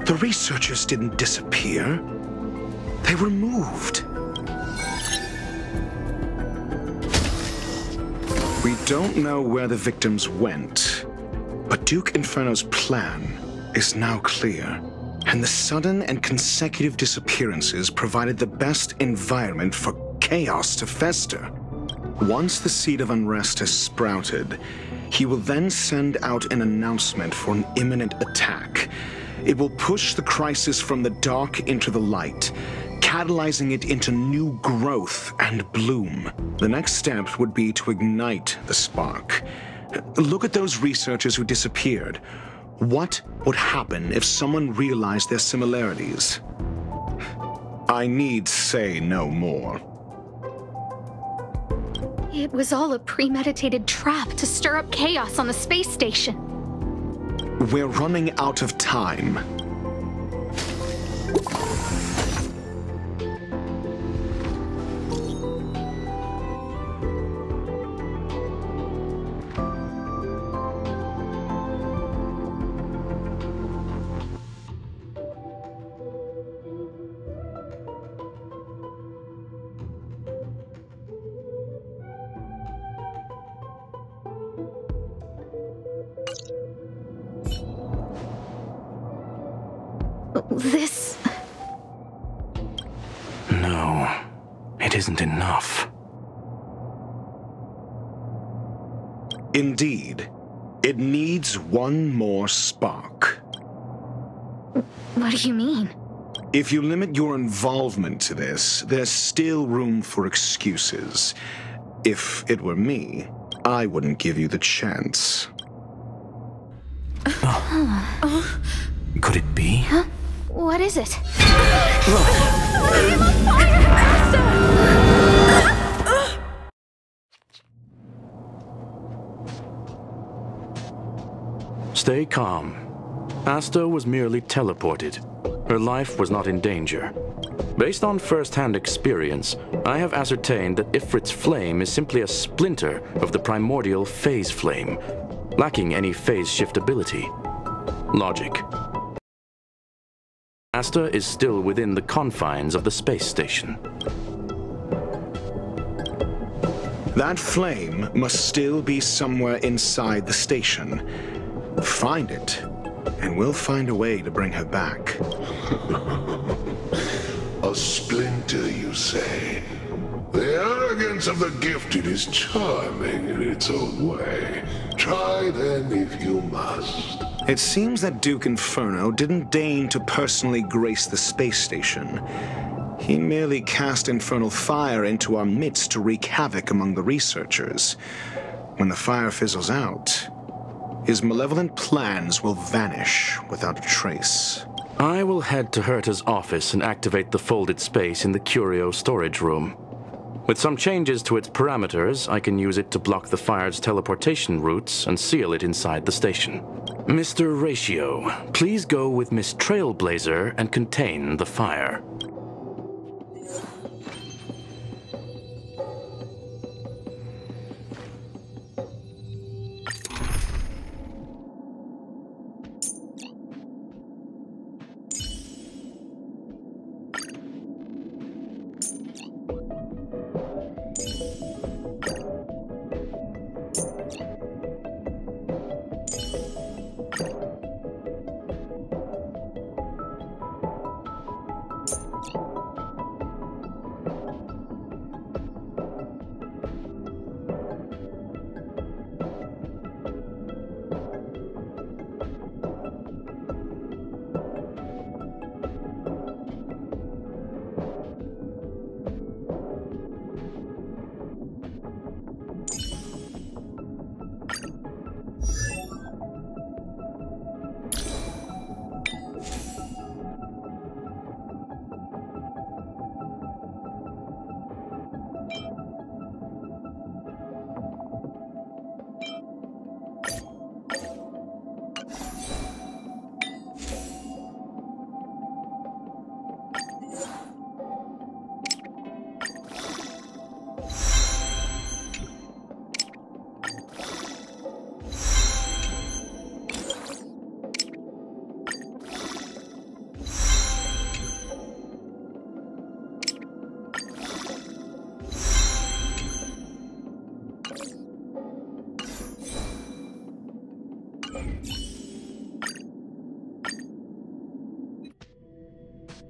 Speaker 4: The researchers didn't disappear. They were moved. We don't know where the victims went, but Duke Inferno's plan is now clear. And the sudden and consecutive disappearances provided the best environment for chaos to fester. Once the seed of unrest has sprouted, he will then send out an announcement for an imminent attack. It will push the crisis from the dark into the light, catalyzing it into new growth and bloom. The next step would be to ignite the spark. Look at those researchers who disappeared. What would happen if someone realized their similarities? I need say no more.
Speaker 2: It was all a premeditated trap to stir up chaos on the space station.
Speaker 4: We're running out of time.
Speaker 2: This...
Speaker 3: No, it isn't enough.
Speaker 4: Indeed, it needs one more spark.
Speaker 2: What do you mean?
Speaker 4: If you limit your involvement to this, there's still room for excuses. If it were me, I wouldn't give you the chance.
Speaker 3: Could it be?
Speaker 2: Huh? What is it?
Speaker 3: Stay calm. Asta was merely teleported. Her life was not in danger. Based on first-hand experience, I have ascertained that Ifrit's flame is simply a splinter of the primordial phase flame, lacking any phase shift ability. Logic. Asta is still within the confines of the space station.
Speaker 4: That flame must still be somewhere inside the station. Find it, and we'll find a way to bring her back.
Speaker 13: A splinter, you say? The arrogance of the gifted is charming in its own way. Try then if you must.
Speaker 4: It seems that Duke Inferno didn't deign to personally grace the space station. He merely cast infernal fire into our midst to wreak havoc among the researchers. When the fire fizzles out, his malevolent plans will vanish without a trace.
Speaker 3: I will head to Herta's office and activate the folded space in the curio storage room. With some changes to its parameters, I can use it to block the fire's teleportation routes and seal it inside the station. Mr. Ratio, please go with Miss Trailblazer and contain the fire.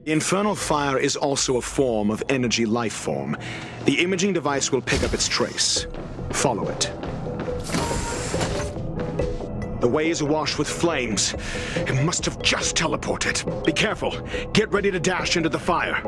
Speaker 4: The infernal fire is also a form of energy life form. The imaging device will pick up its trace. Follow it. The way is awash with flames. It must have just teleported. Be careful. Get ready to dash into the fire.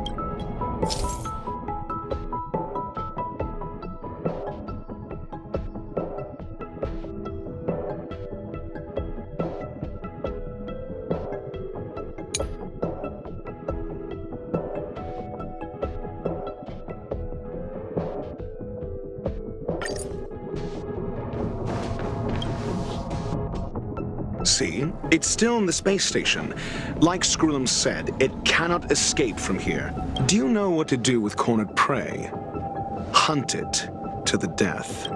Speaker 4: See? It's still in the space station. Like Screwlum said, it cannot escape from here. Do you know what to do with cornered prey? Hunt it to the death.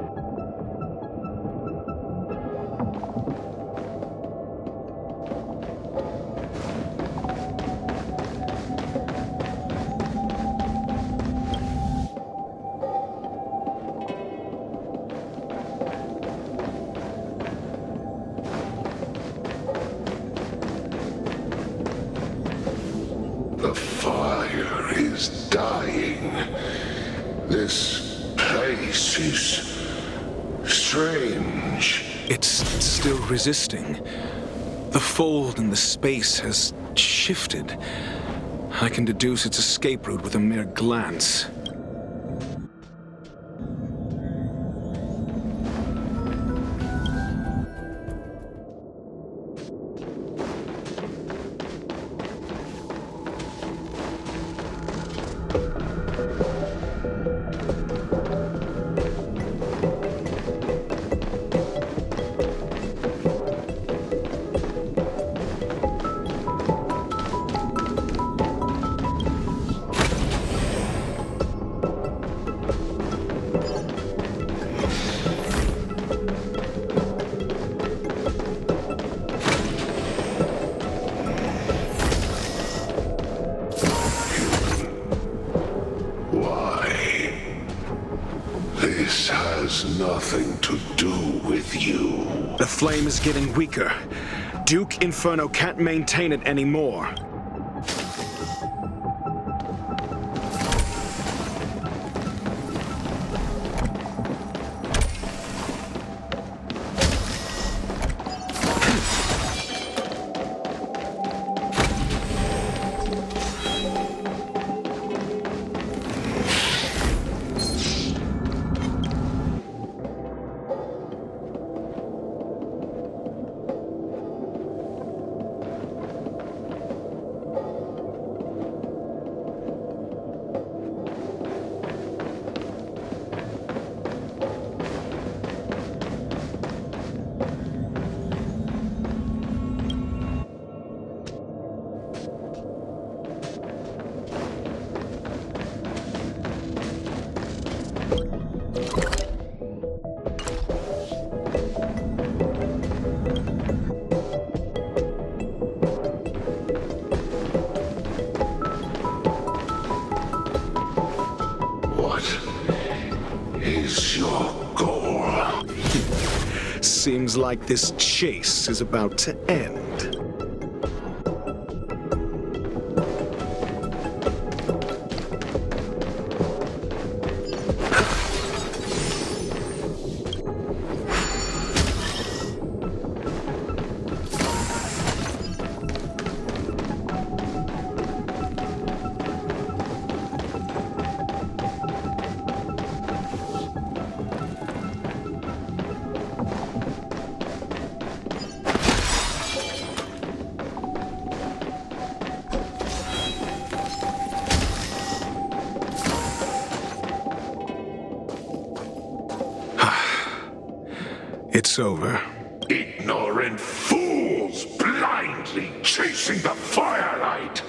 Speaker 13: The fire is dying. This place is strange.
Speaker 4: It's still resisting. The fold in the space has shifted. I can deduce its escape route with a mere glance.
Speaker 13: with you.
Speaker 4: The flame is getting weaker. Duke Inferno can't maintain it anymore. Seems like this chase is about to end. It's over.
Speaker 13: Ignorant fools blindly chasing the firelight,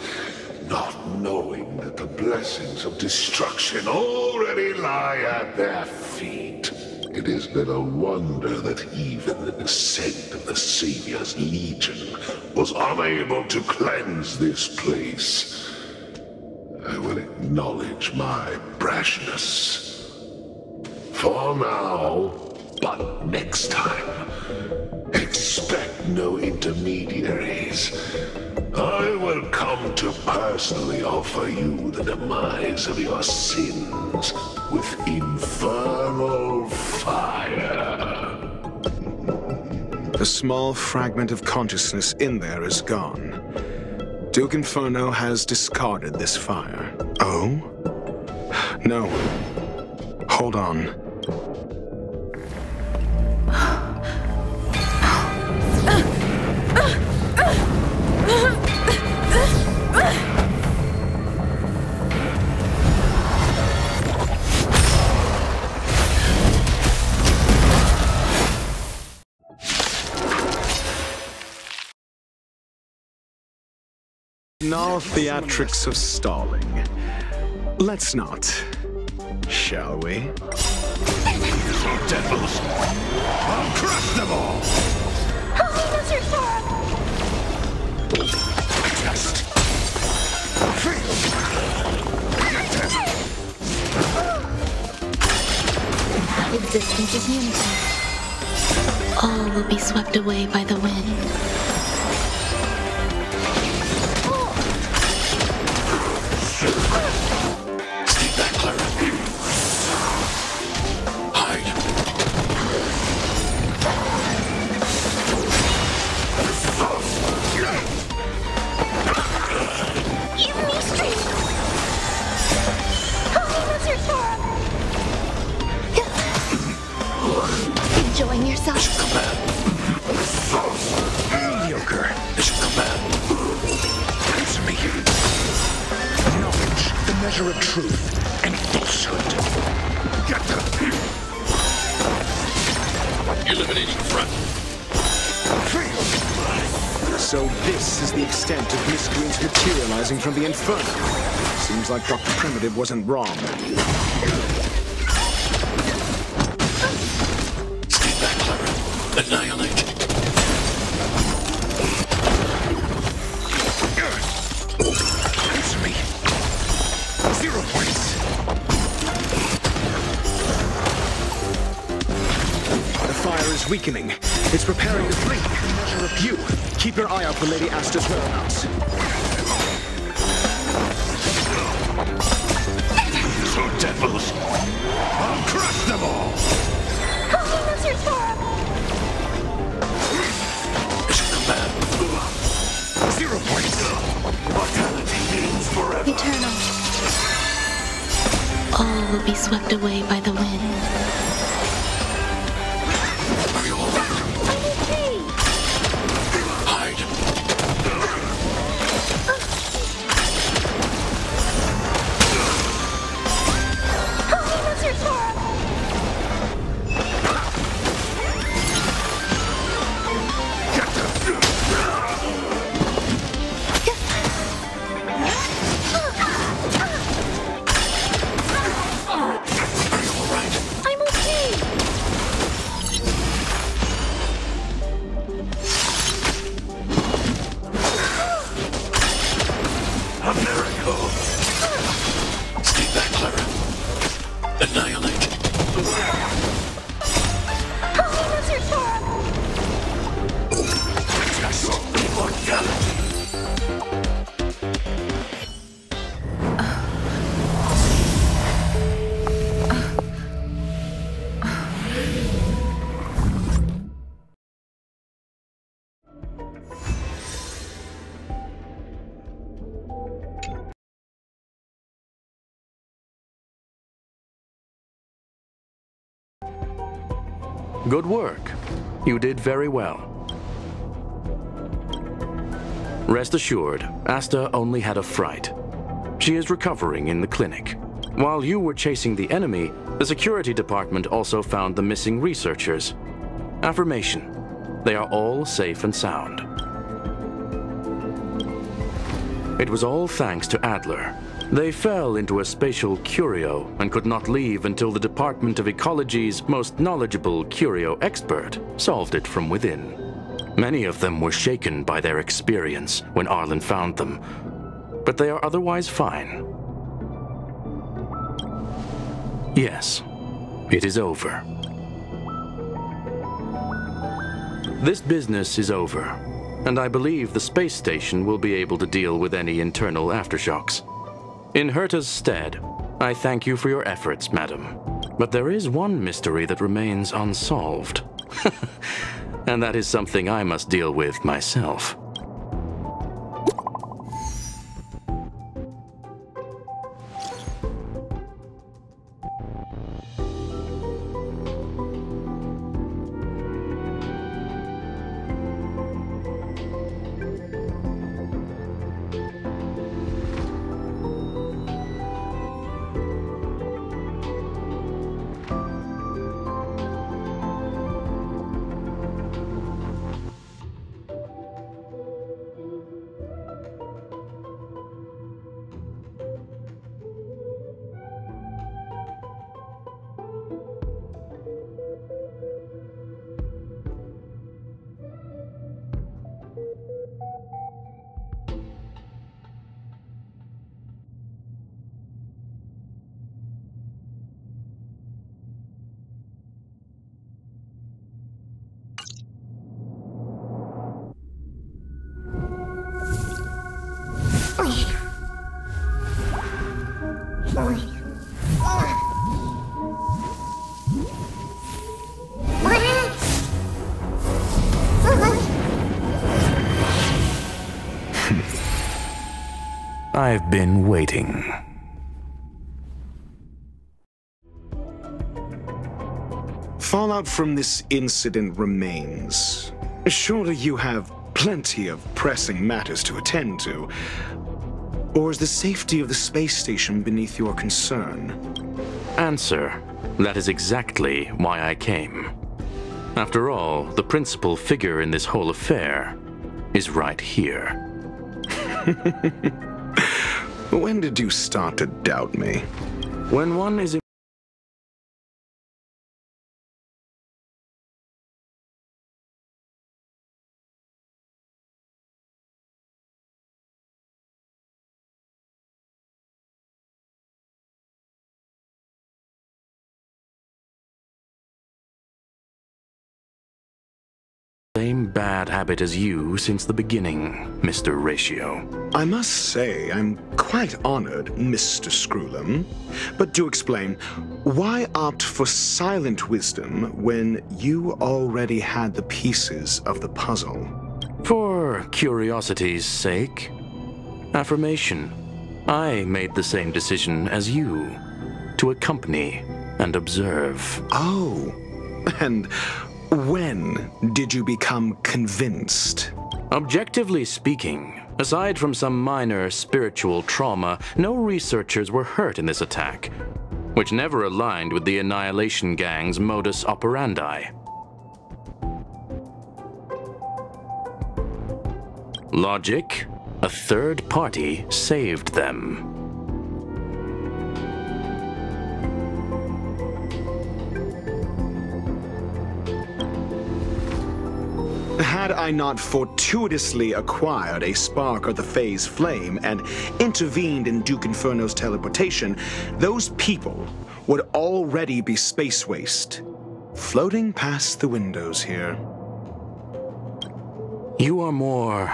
Speaker 13: not knowing that the blessings of destruction already lie at their feet. It is little wonder that even the descent of the Savior's Legion was unable to cleanse this place. I will acknowledge my brashness. For now, but next time, expect no intermediaries. I will come to personally offer you the demise of your sins with infernal fire.
Speaker 4: The small fragment of consciousness in there is gone. Duke Inferno has discarded this fire. Oh? No. Hold on. No theatrics of stalling. Let's not, shall we?
Speaker 13: Devils! I'll crush them all!
Speaker 6: Holy lizard form!
Speaker 13: Just feel
Speaker 2: Existence is unity. All will be swept away by the wind.
Speaker 13: Stay back, Clara. Hide.
Speaker 6: Give me strength! Holy lizard form! Enjoying yourself?
Speaker 13: Come back. Mediocre. It should come back. Answer me. Knowledge, the measure of truth and falsehood. Get them. Eliminating front.
Speaker 4: So this is the extent of miscreants materializing from the Inferno. Seems like Dr. Primitive wasn't wrong.
Speaker 13: Stay back, Clara. Annihilate. Answer me. 0 points.
Speaker 4: The fire is weakening. It's preparing to flee. You, keep your eye out for Lady Asta's whereabouts.
Speaker 13: So devils! I'll crush them all! Mission command. 0 points. Mortality means forever.
Speaker 14: Eternal. All will be swept away by the wind.
Speaker 13: Are you all right? Hide. A miracle! Stay back, Clara. Annihilate. Immortality.
Speaker 3: Good work. You did very well. Rest assured, Asta only had a fright. She is recovering in the clinic. While you were chasing the enemy, the security department also found the missing researchers. Affirmation: they are all safe and sound. It was all thanks to Adler. They fell into a spatial curio and could not leave until the Department of Ecology's most knowledgeable curio expert solved it from within. Many of them were shaken by their experience when Arlen found them, but they are otherwise fine. Yes, it is over. This business is over, and I believe the space station will be able to deal with any internal aftershocks. In Herta's stead, I thank you for your efforts, madam. But there is one mystery that remains unsolved. And that is something I must deal with myself. I've been waiting.
Speaker 4: Fallout from this incident remains. Surely you have plenty of pressing matters to attend to. Or is the safety of the space station beneath your concern?
Speaker 3: Answer: that is exactly why I came. After all, the principal figure in this whole affair is right here.
Speaker 4: When did you start to doubt me?
Speaker 3: When one is bad habit as you since the beginning, Mr. Ratio.
Speaker 4: I must say, I'm quite honored, Mr. Screwlum. But do explain, why opt for silent wisdom when you already had the pieces of the puzzle?
Speaker 3: For curiosity's sake. Affirmation. I made the same decision as you, to accompany and observe.
Speaker 4: Oh, and when did you become convinced?
Speaker 3: Objectively speaking, aside from some minor spiritual trauma, no researchers were hurt in this attack, which never aligned with the Annihilation Gang's modus operandi. Logic? A third party saved them.
Speaker 4: Had I not fortuitously acquired a spark of the Phase Flame and intervened in Duke Inferno's teleportation, those people would already be space waste, floating past the windows here.
Speaker 3: You are more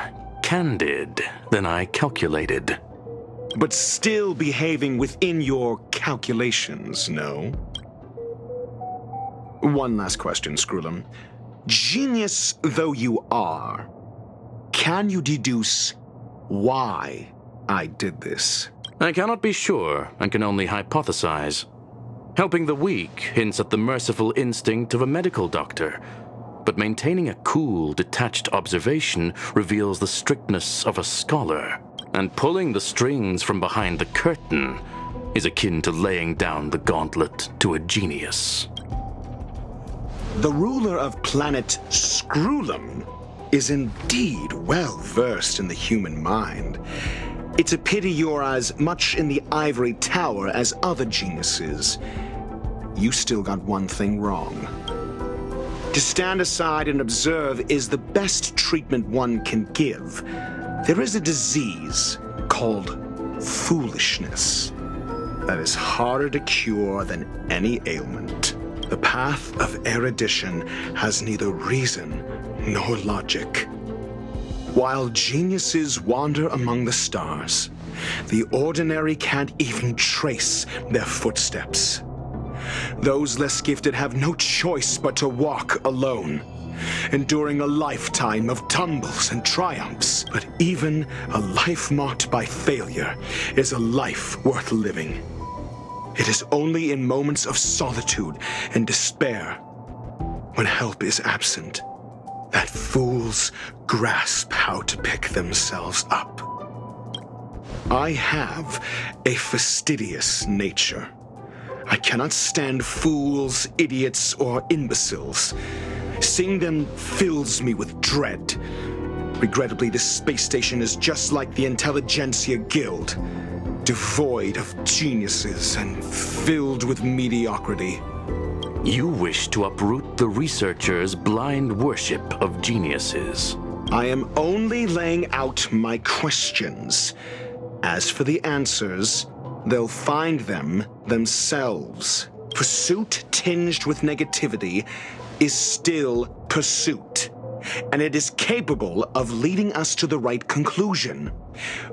Speaker 3: candid than I calculated.
Speaker 4: But still behaving within your calculations, no? One last question, Screwlum. Genius though you are, can you deduce why I did this?
Speaker 3: I cannot be sure and can only hypothesize. Helping the weak hints at the merciful instinct of a medical doctor, but maintaining a cool, detached observation reveals the strictness of a scholar. And pulling the strings from behind the curtain is akin to laying down the gauntlet to a genius.
Speaker 4: The ruler of planet Screwlum is indeed well versed in the human mind. It's a pity you're as much in the ivory tower as other geniuses. You still got one thing wrong. To stand aside and observe is the best treatment one can give. There is a disease called foolishness that is harder to cure than any ailment. The path of erudition has neither reason nor logic. While geniuses wander among the stars, the ordinary can't even trace their footsteps. Those less gifted have no choice but to walk alone, enduring a lifetime of tumbles and triumphs. But even a life marked by failure is a life worth living. It is only in moments of solitude and despair, when help is absent, that fools grasp how to pick themselves up. I have a fastidious nature. I cannot stand fools, idiots, or imbeciles. Seeing them fills me with dread. Regrettably, this space station is just like the Intelligentsia Guild, devoid of geniuses and filled with mediocrity.
Speaker 3: You wish to uproot the researchers' blind worship of geniuses.
Speaker 4: I am only laying out my questions. As for the answers, they'll find them themselves. Pursuit tinged with negativity is still pursuit, and it is capable of leading us to the right conclusion.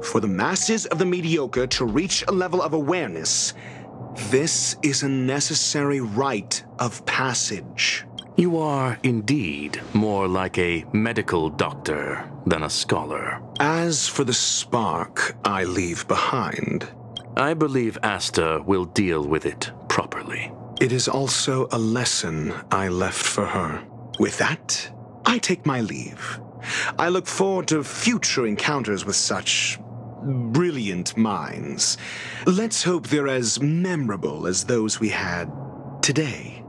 Speaker 4: For the masses of the mediocre to reach a level of awareness, this is a necessary rite of passage.
Speaker 3: You are indeed more like a medical doctor than a scholar.
Speaker 4: As for the spark I leave behind,
Speaker 3: I believe Asta will deal with it properly.
Speaker 4: It is also a lesson I left for her. With that, I take my leave. I look forward to future encounters with such brilliant minds. Let's hope they're as memorable as those we had today.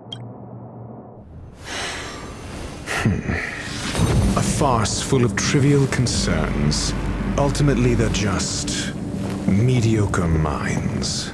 Speaker 4: A farce full of trivial concerns. Ultimately, they're just mediocre minds.